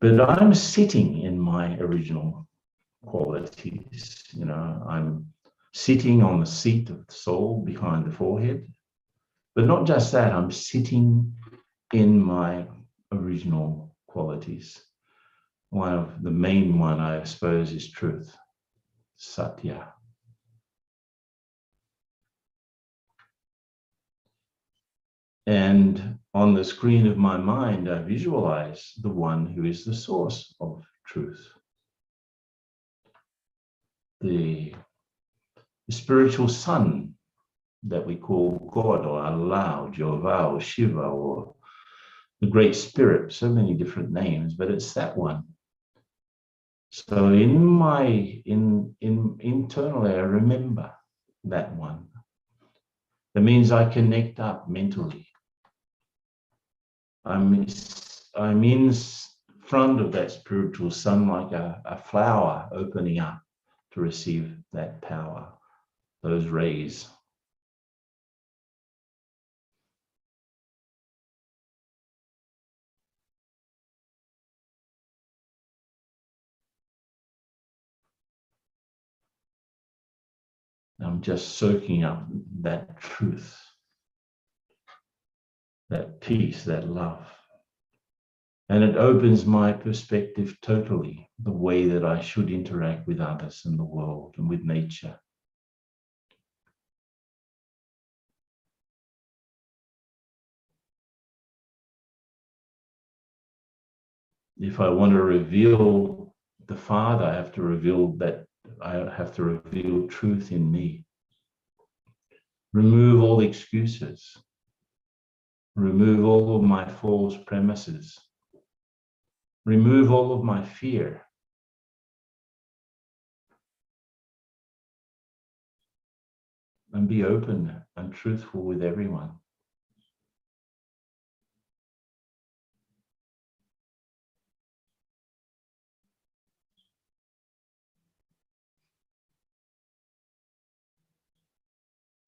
But I'm sitting in my original qualities, I'm sitting on the seat of the soul behind the forehead. But not just that, I'm sitting in my original qualities. One of the main one, I suppose, is truth. Satya. And on the screen of my mind, I visualize the one who is the source of truth. The spiritual sun that we call God or Allah or Jehovah or Shiva or the Great Spirit, so many different names, but it's that one. So internally, I remember that one. That means I connect up mentally. I'm in front of that spiritual sun like a flower opening up, to receive that power, those rays. I'm just soaking up that truth, that peace, that love. And it opens my perspective totally, the way that I should interact with others and the world and with nature. If I want to reveal the Father, I have to reveal truth in me. Remove all excuses. Remove all of my false premises. Remove all of my fear. And be open and truthful with everyone.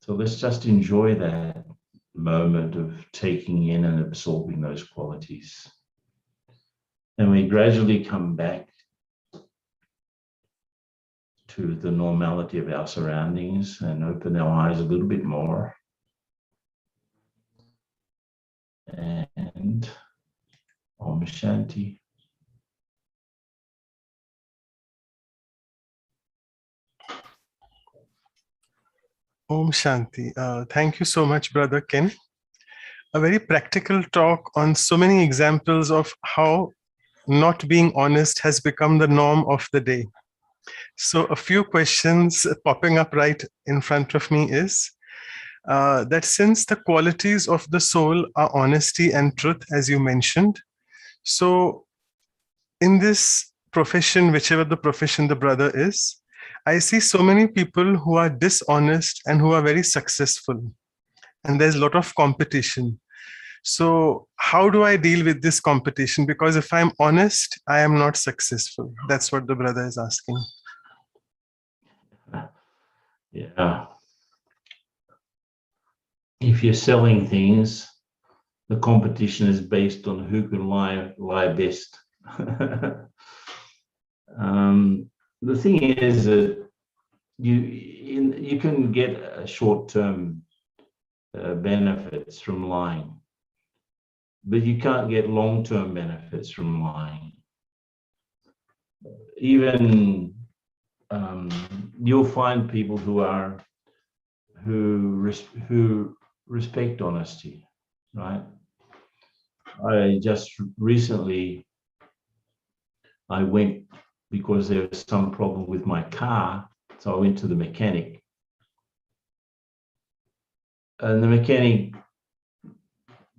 So let's just enjoy that moment of taking in and absorbing those qualities. And we gradually come back to the normality of our surroundings and open our eyes a little bit more. And Om Shanti. Om Shanti. Thank you so much, Brother Ken. A very practical talk on so many examples of how not being honest has become the norm of the day. So a few questions popping up right in front of me is that since the qualities of the soul are honesty and truth, as you mentioned, so in this profession, whichever the profession the brother is, I see so many people who are dishonest and who are very successful. And there's a lot of competition. So how do I deal with this competition? Because if I'm honest, I am not successful. That's what the brother is asking. Yeah. If you're selling things, the competition is based on who can lie best. The thing is that you can get short-term benefits from lying, but you can't get long-term benefits from lying. Even you'll find people who respect honesty, right? I just recently, I went because there was some problem with my car, so I went to the mechanic. And the mechanic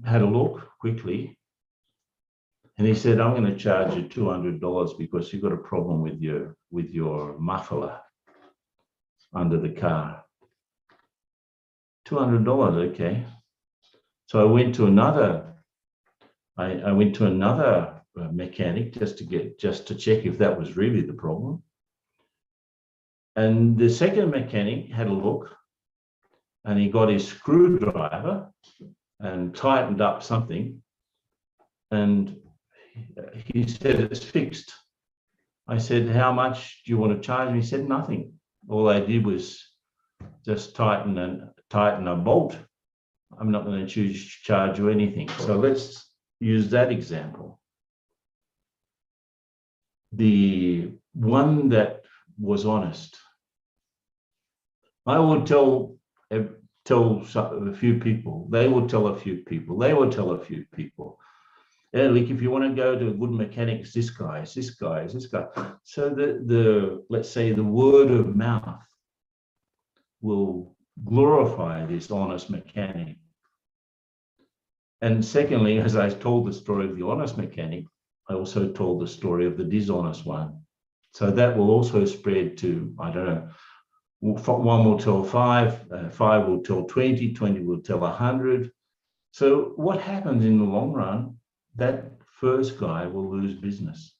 had a look quickly, and he said, "I'm going to charge you $200 because you've got a problem with your muffler under the car." $200, okay. So I went to another. I went to another mechanic just to check if that was really the problem. And the second mechanic had a look, and he got his screwdriver and tightened up something, and he said, "It's fixed." I said, "How much do you want to charge me?" He said, "Nothing. All I did was just tighten a bolt. I'm not going to charge you anything." So let's use that example. The one that was honest, I would tell a few people, they will tell a few people, they will tell a few people. And like, if you want to go to a good mechanic, it's this guy, it's this guy, it's this guy. So the let's say the word of mouth will glorify this honest mechanic. And secondly, as I told the story of the honest mechanic, I also told the story of the dishonest one. So that will also spread to, I don't know, one will tell 5, 5 will tell 20, 20 will tell 100. So what happens in the long run, that first guy will lose business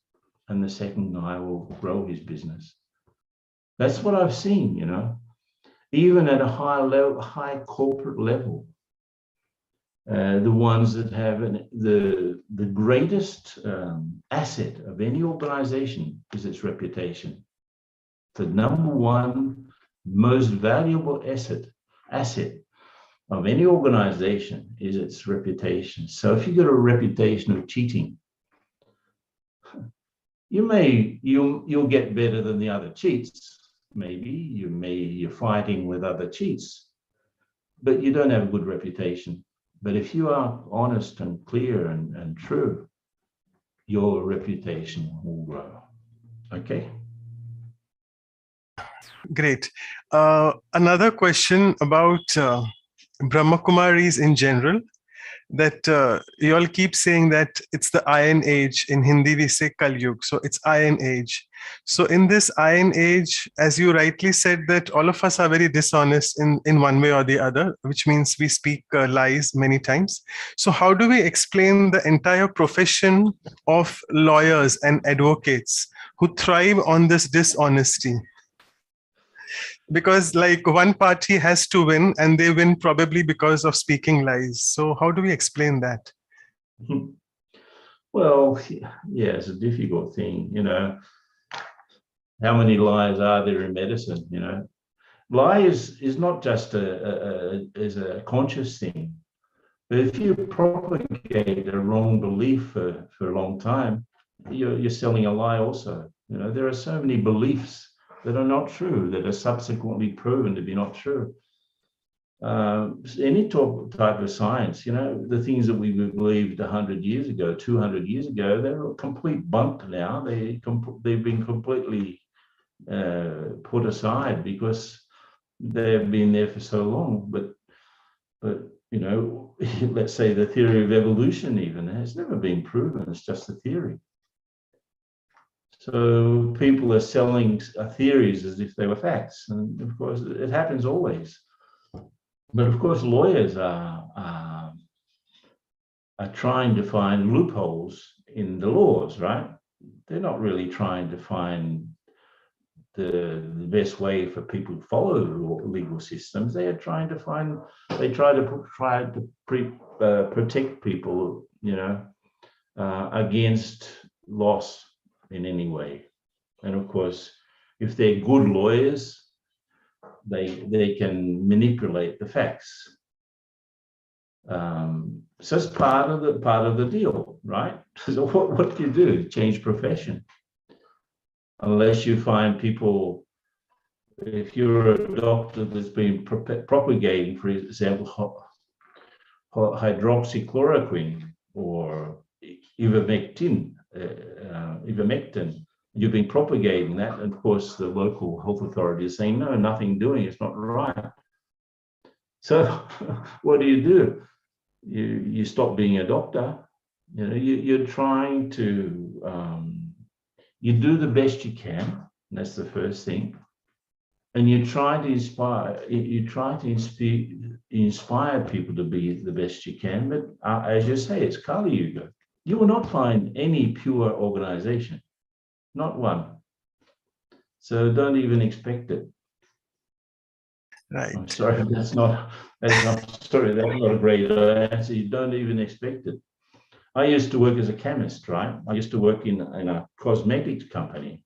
and the second guy will grow his business. That's what I've seen, you know, even at a high level, high corporate level. The ones that have the greatest asset of any organization is its reputation. The number one most valuable asset of any organization is its reputation. So if you get a reputation of cheating, you'll get better than the other cheats. Maybe you're fighting with other cheats, but you don't have a good reputation. But if you are honest and clear and true, your reputation will grow. Okay. Great. Another question about Brahma Kumaris in general, that you all keep saying that it's the Iron Age. In Hindi we say Kal Yug, so it's Iron Age. So in this Iron Age, as you rightly said, that all of us are very dishonest in one way or the other, which means we speak lies many times. So how do we explain the entire profession of lawyers and advocates who thrive on this dishonesty? Because like one party has to win, and they win probably because of speaking lies. So how do we explain that? Well, yeah, it's a difficult thing, you know. How many lies are there in medicine, you know? Lie is not just a conscious thing. But if you propagate a wrong belief for a long time, you're selling a lie also. You know, there are so many beliefs that are not true, that are subsequently proven to be not true. Any type of science, you know, the things that we believed 100 years ago, 200 years ago, they're a complete bunk now. They've been completely put aside because they've been there for so long. But you know, let's say the theory of evolution even has never been proven. It's just a theory. So people are selling theories as if they were facts, and of course it happens always. But of course lawyers are trying to find loopholes in the laws, right? They're not really trying to find the best way for people to follow legal systems. They try to protect people, you know, against loss in any way. And of course, if they're good lawyers, they can manipulate the facts. So it's part of the deal, right? So what do you do? Change profession. Unless you find people, if you're a doctor that's been propagating, for example, hydroxychloroquine or ivermectin, you've been propagating that, and of course the local health authority is saying no, nothing doing, it's not right. So what do? You stop being a doctor. You know, you're trying to you do the best you can, and that's the first thing, and you try to inspire people to be the best you can. But as you say, it's Kali Yuga. You will not find any pure organization, not one. So don't even expect it. Right. I'm sorry, that's not a great answer. You don't even expect it. I used to work as a chemist, right? I used to work in a cosmetics company,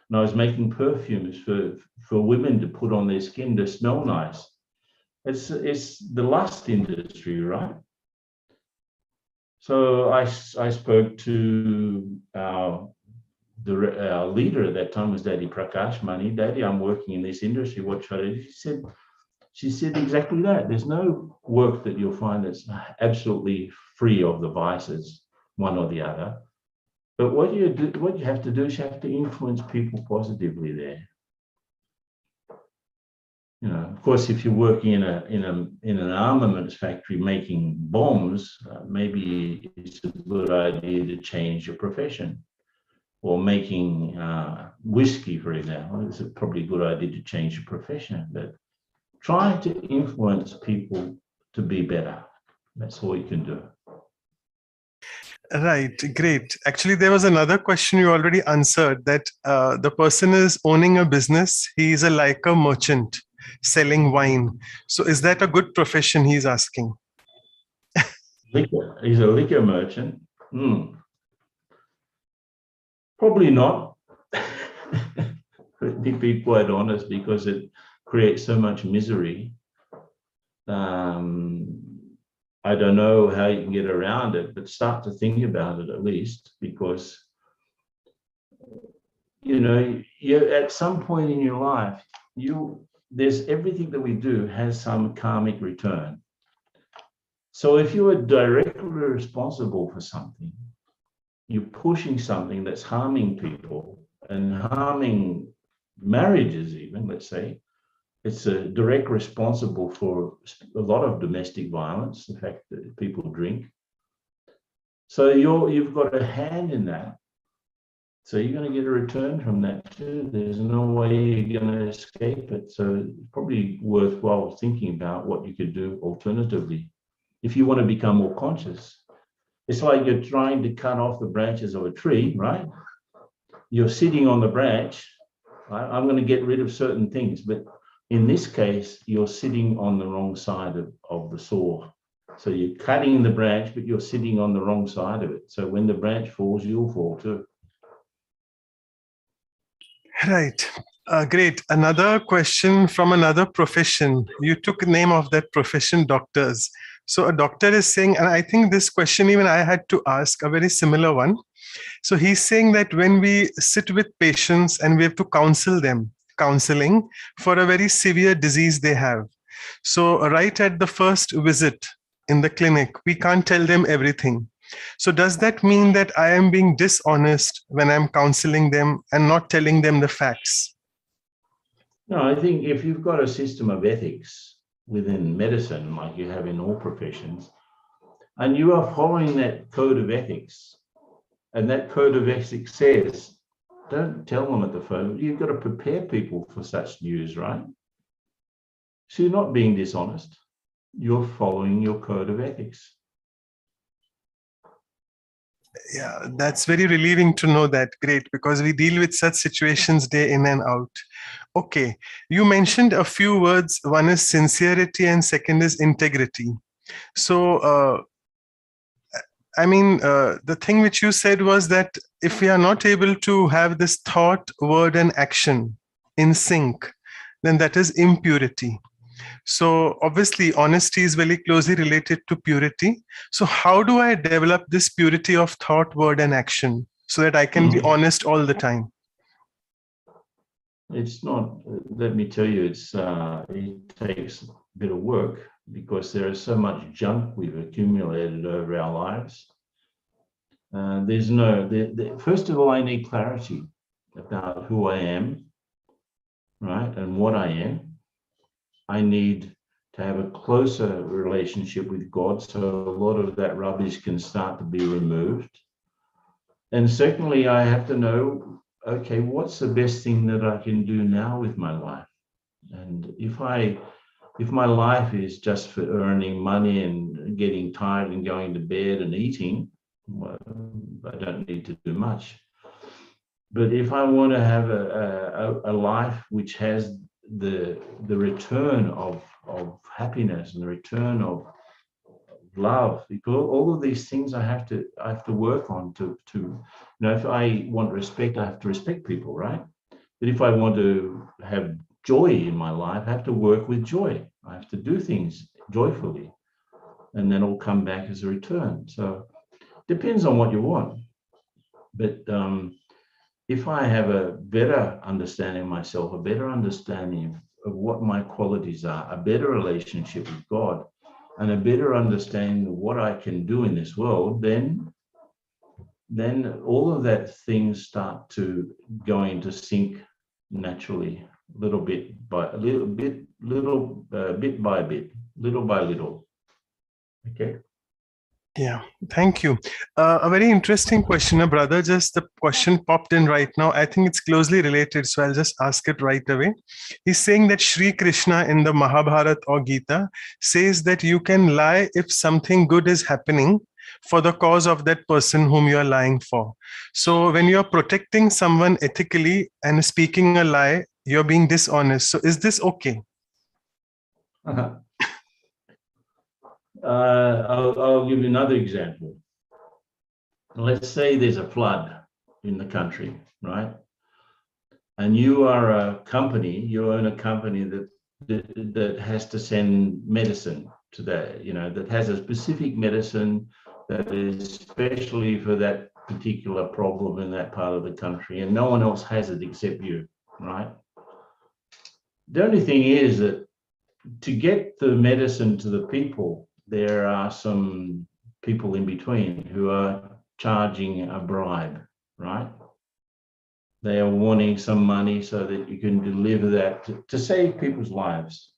and I was making perfumes for women to put on their skin to smell nice. It's the lust industry, right? So I spoke to our leader at that time was Daddy Prakash Mani. Daddy, I'm working in this industry. What should I do? She said exactly that. There's no work that you'll find that's absolutely free of the vices, one or the other. But what you have to do is you have to influence people positively there. You know, of course, if you're working in an armaments factory making bombs, maybe it's a good idea to change your profession. Or making whiskey, for example, it's probably a good idea to change your profession. But try to influence people to be better. That's all you can do. Right, great. Actually, there was another question you already answered, that the person is owning a business. He is a liquor merchant selling wine. So is that a good profession, he's asking? Liquor. He's a liquor merchant. Probably not. To be quite honest, because it creates so much misery. I don't know how you can get around it, but start to think about it at least, because you at some point in your life, there's everything that we do has some karmic return. So if you are directly responsible for something, you're pushing something that's harming people and harming marriages even, let's say, it's a direct responsible for a lot of domestic violence, the fact that people drink. So you've got a hand in that. So you're going to get a return from that too. There's no way you're going to escape it. So it's probably worthwhile thinking about what you could do alternatively if you want to become more conscious. It's like you're trying to cut off the branches of a tree, right? You're sitting on the branch. I'm going to get rid of certain things, but in this case, you're sitting on the wrong side of the saw. So you're cutting the branch, but you're sitting on the wrong side of it. So when the branch falls, you'll fall too. Right. Great. Another question from another profession. You took the name of that profession, doctors. So a doctor is saying, and I think this question even I had to ask, a very similar one. So he's saying that when we sit with patients and we have to counseling for a very severe disease they have. So right at the first visit in the clinic, we can't tell them everything. So does that mean that I am being dishonest when I'm counseling them and not telling them the facts? No, I think if you've got a system of ethics within medicine, like you have in all professions, and you are following that code of ethics, and that code of ethics says, don't tell them at the phone. You've got to prepare people for such news, right? So you're not being dishonest. You're following your code of ethics. Yeah, that's very relieving to know that. Great, because we deal with such situations day in and out. Okay, you mentioned a few words. One is sincerity and second is integrity. So, the thing which you said was that if we are not able to have this thought, word, and action in sync, then that is impurity. So obviously, honesty is very closely related to purity. So how do I develop this purity of thought, word, and action so that I can be honest all the time? It's not, let me tell you, it takes a bit of work because there is so much junk we've accumulated over our lives. First of all, I need clarity about who I am, right, and what I am. I need to have a closer relationship with God, so a lot of that rubbish can start to be removed. And secondly, I have to know, okay, what's the best thing that I can do now with my life? And if my life is just for earning money and getting tired and going to bed and eating, well, I don't need to do much. But if I want to have a life which has the return of happiness and the return of love, because all of these things I have to work on to if I want respect, I have to respect people, right? But if I want to have joy in my life, I have to work with joy. I have to do things joyfully, and then it'll come back as a return. So it depends on what you want. But if I have a better understanding of myself, a better understanding of what my qualities are, a better relationship with God, and a better understanding of what I can do in this world, then all of that things start to go into sync naturally, bit by bit, little by little. Okay. Yeah, thank you. A very interesting question, brother. Just the question popped in right now. I think it's closely related, so I'll just ask it right away. He's saying that Sri Krishna in the Mahabharata or Gita says that you can lie if something good is happening, for the cause of that person whom you are lying for. So when you are protecting someone ethically and speaking a lie, you're being dishonest. So is this okay? I'll give you another example. Let's say there's a flood in the country, right? And you are a company, you own a company that has to send medicine to that, that has a specific medicine that is especially for that particular problem in that part of the country, and no one else has it except you, right? The only thing is that to get the medicine to the people, there are some people in between who are charging a bribe, right? They are wanting some money so that you can deliver that to save people's lives.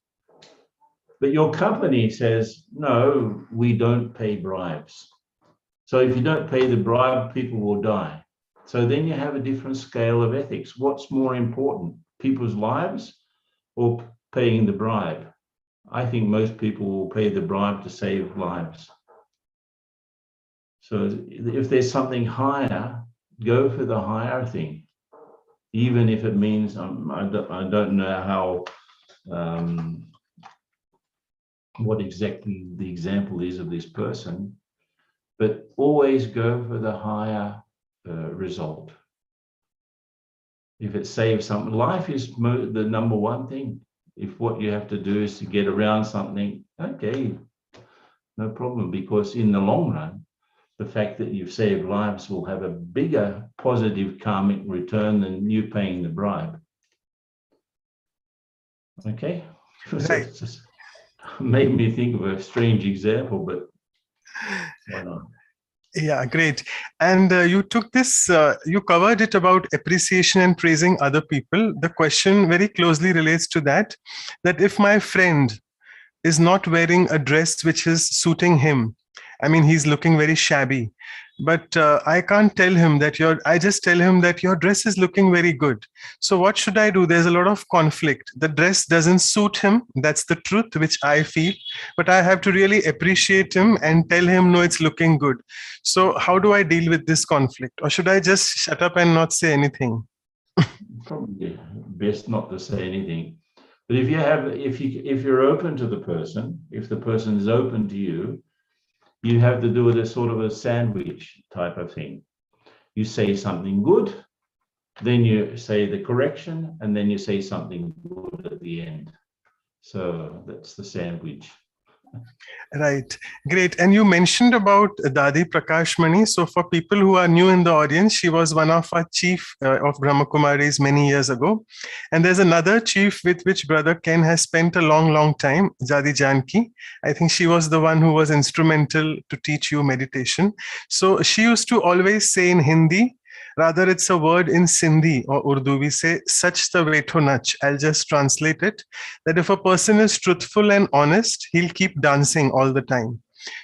But your company says, no, we don't pay bribes. So if you don't pay the bribe, people will die. So then you have a different scale of ethics. What's more important, people's lives or paying the bribe? I think most people will pay the bribe to save lives. So if there's something higher, go for the higher thing, even if it means, I don't know how, what exactly the example is of this person, but always go for the higher result. If it saves something, life is the number one thing. If what you have to do is to get around something, okay, no problem, because in the long run, the fact that you've saved lives will have a bigger positive karmic return than you paying the bribe. Okay? Right. Just made me think of a strange example, but why not? Yeah, great. And you took this, you covered it about appreciation and praising other people. The question very closely relates to that if my friend is not wearing a dress which is suiting him, I mean, he's looking very shabby, but I can't tell him that I just tell him that your dress is looking very good. So what should I do? There's a lot of conflict. The dress doesn't suit him. That's the truth, which I feel, but I have to really appreciate him and tell him, no, it's looking good. So how do I deal with this conflict? Or should I just shut up and not say anything? Probably best not to say anything. But if you're open to the person, if the person is open to you, you have to do it as sort of a sandwich type of thing. You say something good, then you say the correction, and then you say something good at the end. So that's the sandwich. Right. Great. And you mentioned about Dadi Prakashmani. So for people who are new in the audience, she was one of our chief of Brahma Kumaris many years ago. And there's another chief with which Brother Ken has spent a long, long time, Jadi Janki. I think she was the one who was instrumental to teach you meditation. So she used to always say in Hindi, rather it's a word in Sindhi or Urdu, we say, Sach ta vetho nach. I'll just translate it, that if a person is truthful and honest, he'll keep dancing all the time.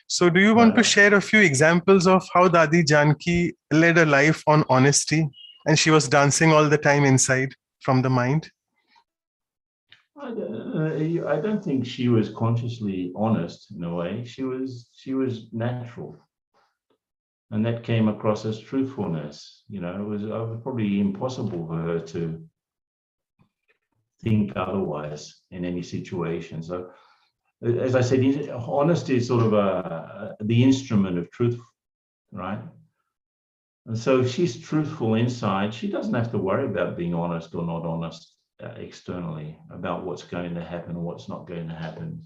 So do you want to share a few examples of how Dadi Janki led a life on honesty and she was dancing all the time inside from the mind? I don't think she was consciously honest in a way. She was natural. And that came across as truthfulness. It was probably impossible for her to think otherwise in any situation. So, as I said, honesty is sort of the instrument of truth, right? And so if she's truthful inside, she doesn't have to worry about being honest or not honest externally, about what's going to happen or what's not going to happen.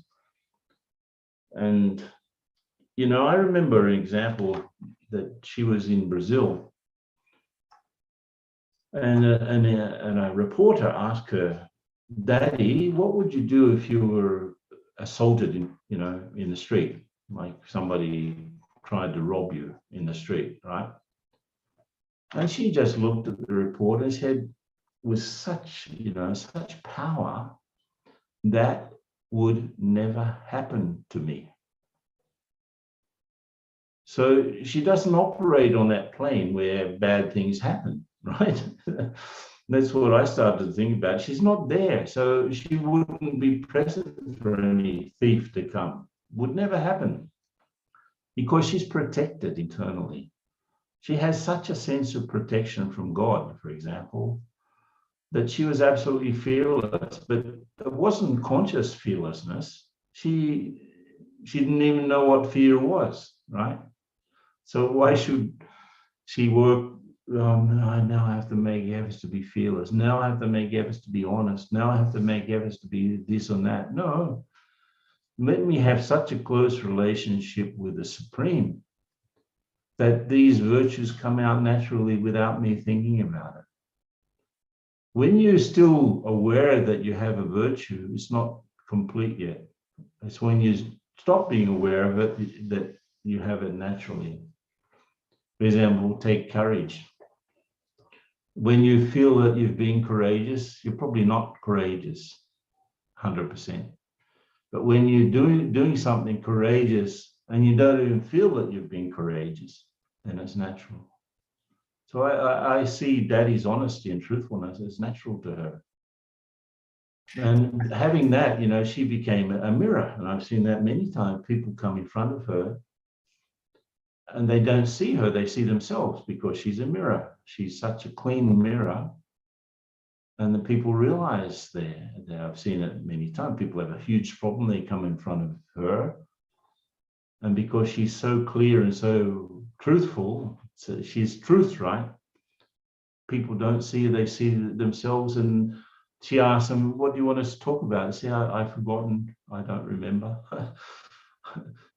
And, I remember an example that she was in Brazil, and a reporter asked her, "Daddy, what would you do if you were assaulted in the street, like somebody tried to rob you in the street, right?" And she just looked at the reporter and said, with such power, "That would never happen to me." So she doesn't operate on that plane where bad things happen, right? That's what I started to think about. She's not there, so she wouldn't be present for any thief to come. Would never happen. because she's protected internally. She has such a sense of protection from God, for example, that she was absolutely fearless, but it wasn't conscious fearlessness. She didn't even know what fear was, right? So why should she work? Now I have to make efforts to be fearless. Now I have to make efforts to be honest. Now I have to make efforts to be this and that. No, let me have such a close relationship with the Supreme that these virtues come out naturally without me thinking about it. When you're still aware that you have a virtue, it's not complete yet. It's when you stop being aware of it that you have it naturally. For example, take courage. When you feel that you've been courageous, you're probably not courageous 100%. But when you're doing something courageous and you don't even feel that you've been courageous, then it's natural. So I see Daddy's honesty and truthfulness as natural to her. And having that, she became a mirror. And I've seen that many times. People come in front of her and they don't see her, they see themselves because she's a mirror. She's such a clean mirror. And the people realize that I've seen it many times. People have a huge problem. They come in front of her. And because she's so clear and so truthful, so she's truth, right? People don't see her, they see themselves. And she asks them, what do you want us to talk about? They say, I've forgotten, I don't remember.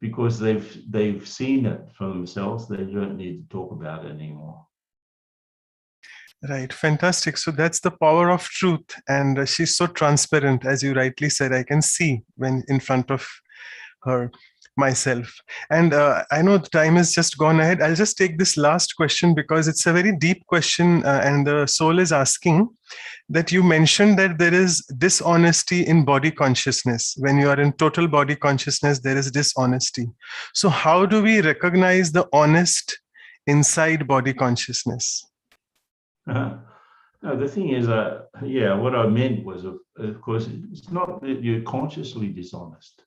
Because they've seen it for themselves, they don't need to talk about it anymore. Right, fantastic. So that's the power of truth. And she's so transparent, as you rightly said. I can see when in front of her myself. And I know the time has just gone ahead. I'll just take this last question because it's a very deep question, and the soul is asking that you mentioned that there is dishonesty in body consciousness. When you are in total body consciousness, there is dishonesty. So how do we recognize the honest inside body consciousness? No, the thing is, what I meant was, of course, it's not that you're consciously dishonest.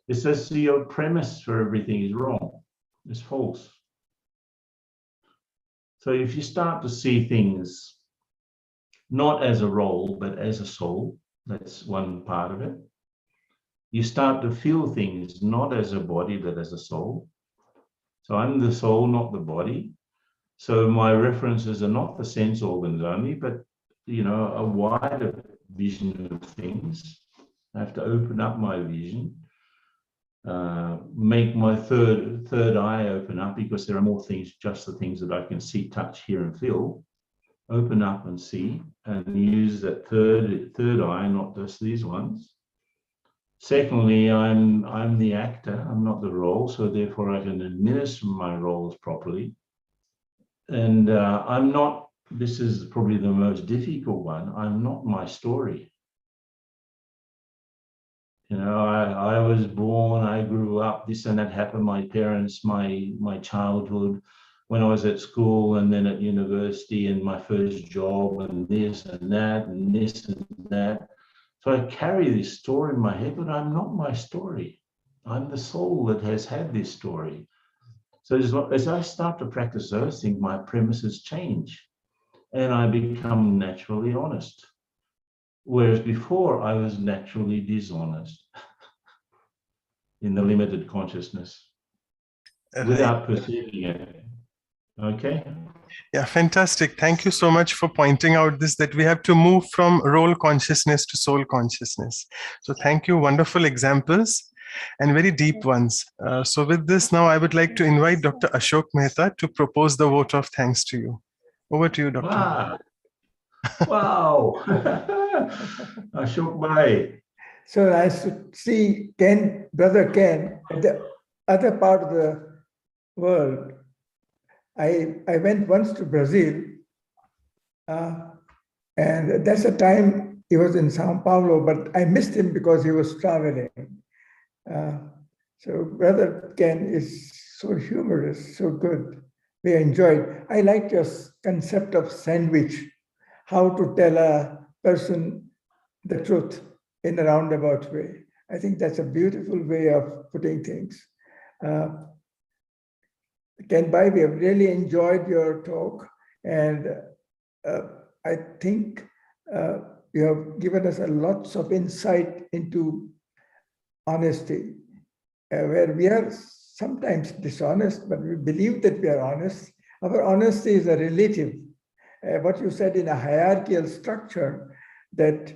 It's just your premise for everything is wrong. It's false. So if you start to see things not as a role, but as a soul, that's one part of it. You start to feel things not as a body, but as a soul. So I'm the soul, not the body. So my references are not the sense organs only, but, a wider vision of things. I have to open up my vision. Make my third eye open up, because there are more things, just the things that I can see, touch, hear, and feel. Open up and see, and use that third eye, not just these ones. Secondly, I'm the actor, I'm not the role, so therefore I can administer my roles properly. And I'm not. This is probably the most difficult one. I'm not my story. I was born, I grew up, this and that happened, my parents, my childhood, when I was at school and then at university and my first job and this and that and this and that. So I carry this story in my head, but I'm not my story. I'm the soul that has had this story. So as I start to practice those things, my premises change and I become naturally honest. Whereas before I was naturally dishonest in the limited consciousness without perceiving it. Okay? Yeah, fantastic. Thank you so much for pointing out this, that we have to move from role consciousness to soul consciousness. So thank you. Wonderful examples and very deep ones. So with this, now I would like to invite Dr. Ashok Mehta to propose the vote of thanks to you. Over to you, Doctor. Wow. Ashok Bhai. So nice to see Brother Ken, at the other part of the world. I went once to Brazil, and that's the time he was in Sao Paulo, but I missed him because he was traveling. So Brother Ken is so humorous, so good. We enjoyed. I liked your concept of sandwich, how to tell a person the truth in a roundabout way. I think that's a beautiful way of putting things. Ken Bai, we have really enjoyed your talk, and I think you have given us a lots of insight into honesty, where we are sometimes dishonest, but we believe that we are honest. Our honesty is a relative. What you said in a hierarchical structure, that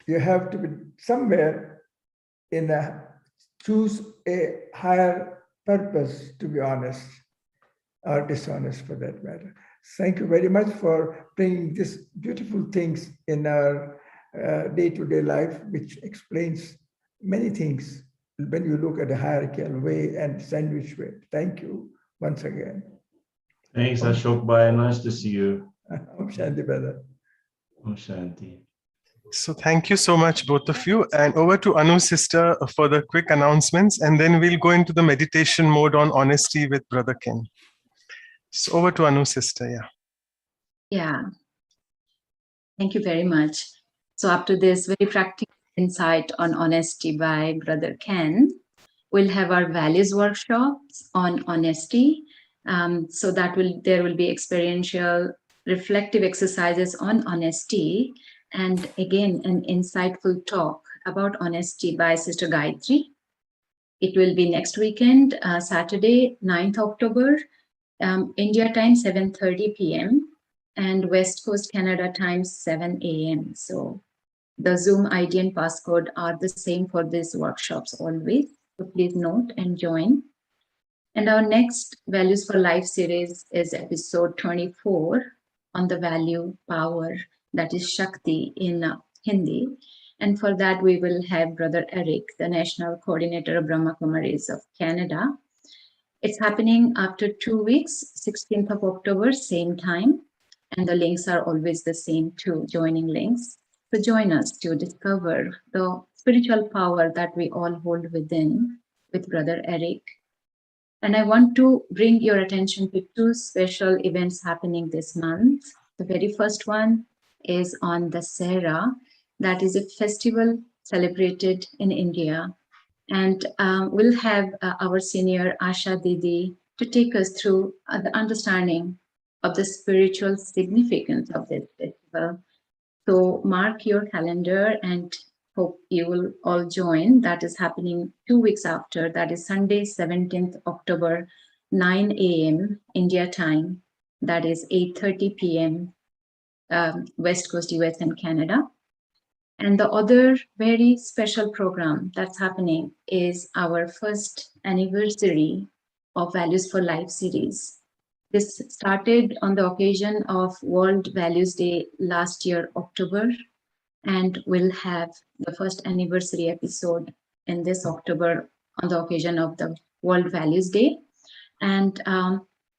you have to be somewhere choose a higher purpose to be honest or dishonest for that matter. Thank you very much for bringing these beautiful things in our day-to-day life, which explains many things when you look at a hierarchical way and sandwich way. Thank you once again. Thanks, Ashok Bhai. Nice to see you. Om Shanti, brother. Om Shanti. So thank you so much, both of you. And over to Anu's sister for the quick announcements, and then we'll go into the meditation mode on honesty with Brother Ken. So over to Anu's sister, yeah. Yeah, thank you very much. So after this very practical insight on honesty by Brother Ken, we'll have our values workshops on honesty. So there will be experiential reflective exercises on honesty, and again, an insightful talk about honesty by Sister Gayatri. It will be next weekend, Saturday, 9th October, India time, 7:30 p.m. and West Coast Canada time, 7 a.m. So the Zoom ID and passcode are the same for these workshops always. So please note and join. And our next Values for Life series is episode 24 on the value power, that is Shakti in Hindi. And for that, we will have Brother Eric, the National Coordinator of Brahma Kumaris of Canada. It's happening after 2 weeks, 16th of October, same time. And the links are always the same too, joining links. So join us to discover the spiritual power that we all hold within with Brother Eric. And I want to bring your attention to two special events happening this month. The very first one is on Dasera. That is a festival celebrated in India. And we'll have our senior Asha Didi to take us through the understanding of the spiritual significance of this festival. So mark your calendar and hope you will all join. That is happening 2 weeks after. That is Sunday, 17th October, 9 a.m. India time. That is 8:30 p.m. West Coast, US and Canada. And the other very special program that's happening is our first anniversary of Values for Life series. This started on the occasion of World Values Day last year, October, and we'll have the first anniversary episode in this October on the occasion of the World Values Day. And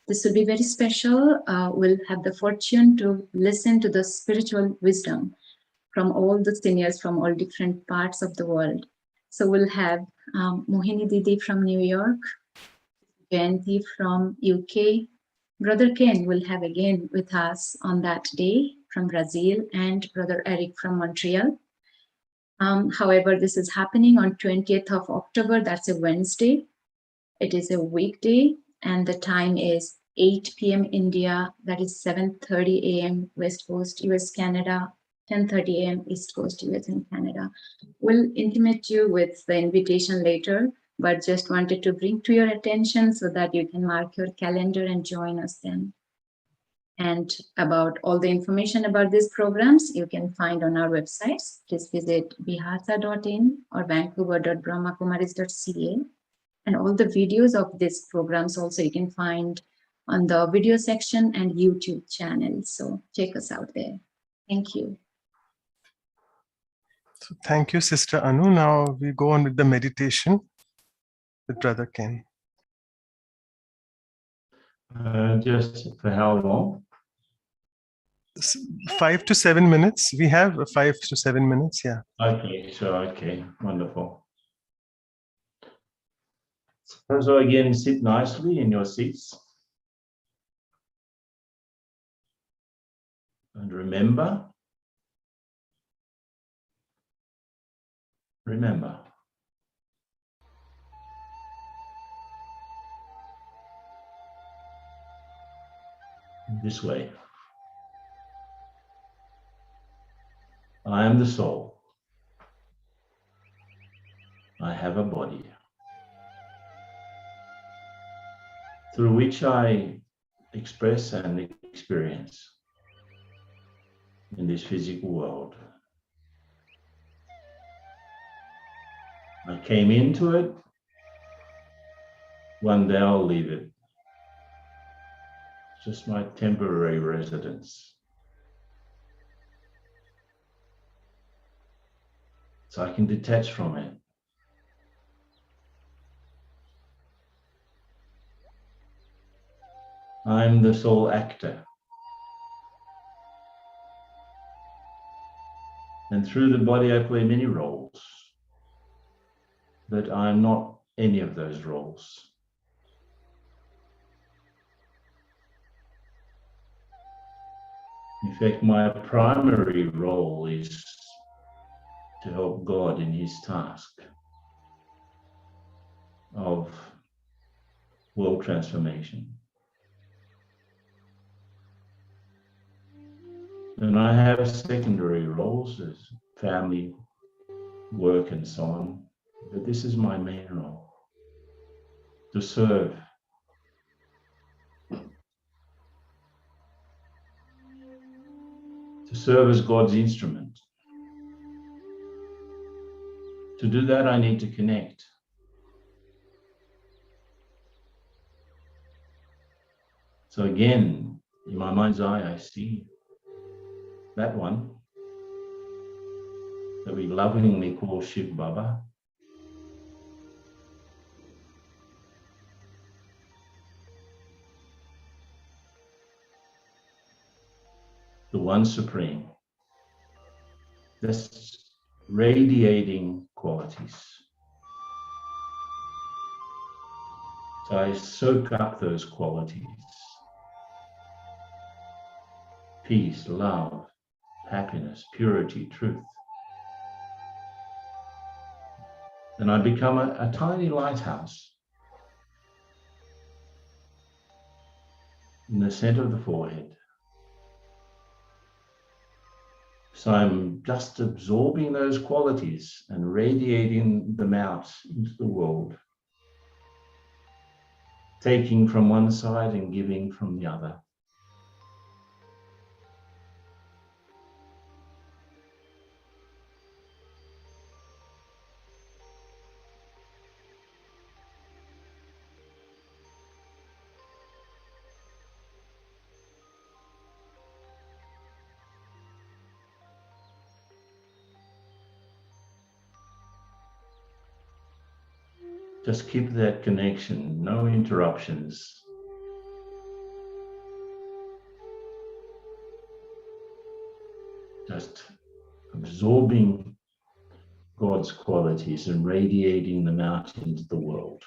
this will be very special. We'll have the fortune to listen to the spiritual wisdom from all the seniors from all different parts of the world. So we'll have Mohini Didi from New York, Jayanti from UK, Brother Ken will have again with us on that day from Brazil, and Brother Eric from Montreal. However, this is happening on 20th of October, that's a Wednesday. It is a weekday, and the time is 8 p.m. India, that is 7:30 a.m. West Coast, US, Canada, 10:30 a.m. East Coast, US and Canada. We'll intimate you with the invitation later, but just wanted to bring to your attention so that you can mark your calendar and join us then. And about all the information about these programs, you can find on our websites. Just visit bihasa.in or vancouver.brahmakumaris.ca. And all the videos of these programs also you can find on the video section and YouTube channel. So check us out there. Thank you. So thank you, Sister Anu. Now we go on with the meditation with Brother Ken. Just for how long? 5 to 7 minutes. We have 5 to 7 minutes, yeah. Okay, sure, okay, wonderful. So again, sit nicely in your seats. And remember, this way. I am the soul. I have a body through which I express and experience in this physical world. I came into it. One day I'll leave it. It's just my temporary residence. So I can detach from it. I'm the sole actor. And through the body I play many roles, but I'm not any of those roles. In fact, my primary role is to help God in his task of world transformation. And I have secondary roles as family, work, and so on. But this is my main role, to serve. To serve as God's instrument. To do that, I need to connect. So again, in my mind's eye, I see that one that we lovingly call Shiv Baba. The one supreme. That's radiating qualities. So I soak up those qualities. Peace, love, happiness, purity, truth. And I become a tiny lighthouse in the center of the forehead. So I'm just absorbing those qualities and radiating them out into the world, taking from one side and giving from the other. Just keep that connection, no interruptions. Just absorbing God's qualities and radiating them out into the world.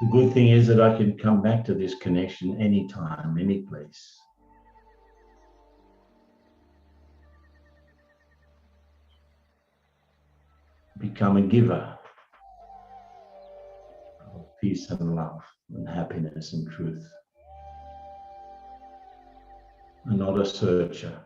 The good thing is that I can come back to this connection anytime, any place. Become a giver of peace and love and happiness and truth, and not a searcher.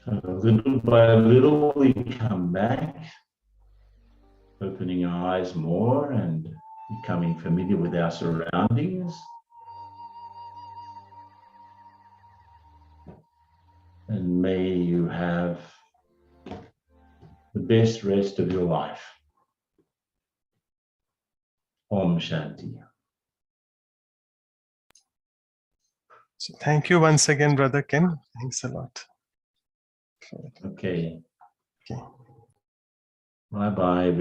So little by little, we come back, opening our eyes more and becoming familiar with our surroundings. And may you have the best rest of your life. Om Shanti. So thank you once again, Brother Ken. Thanks a lot. Okay. Okay. Bye-bye, everyone.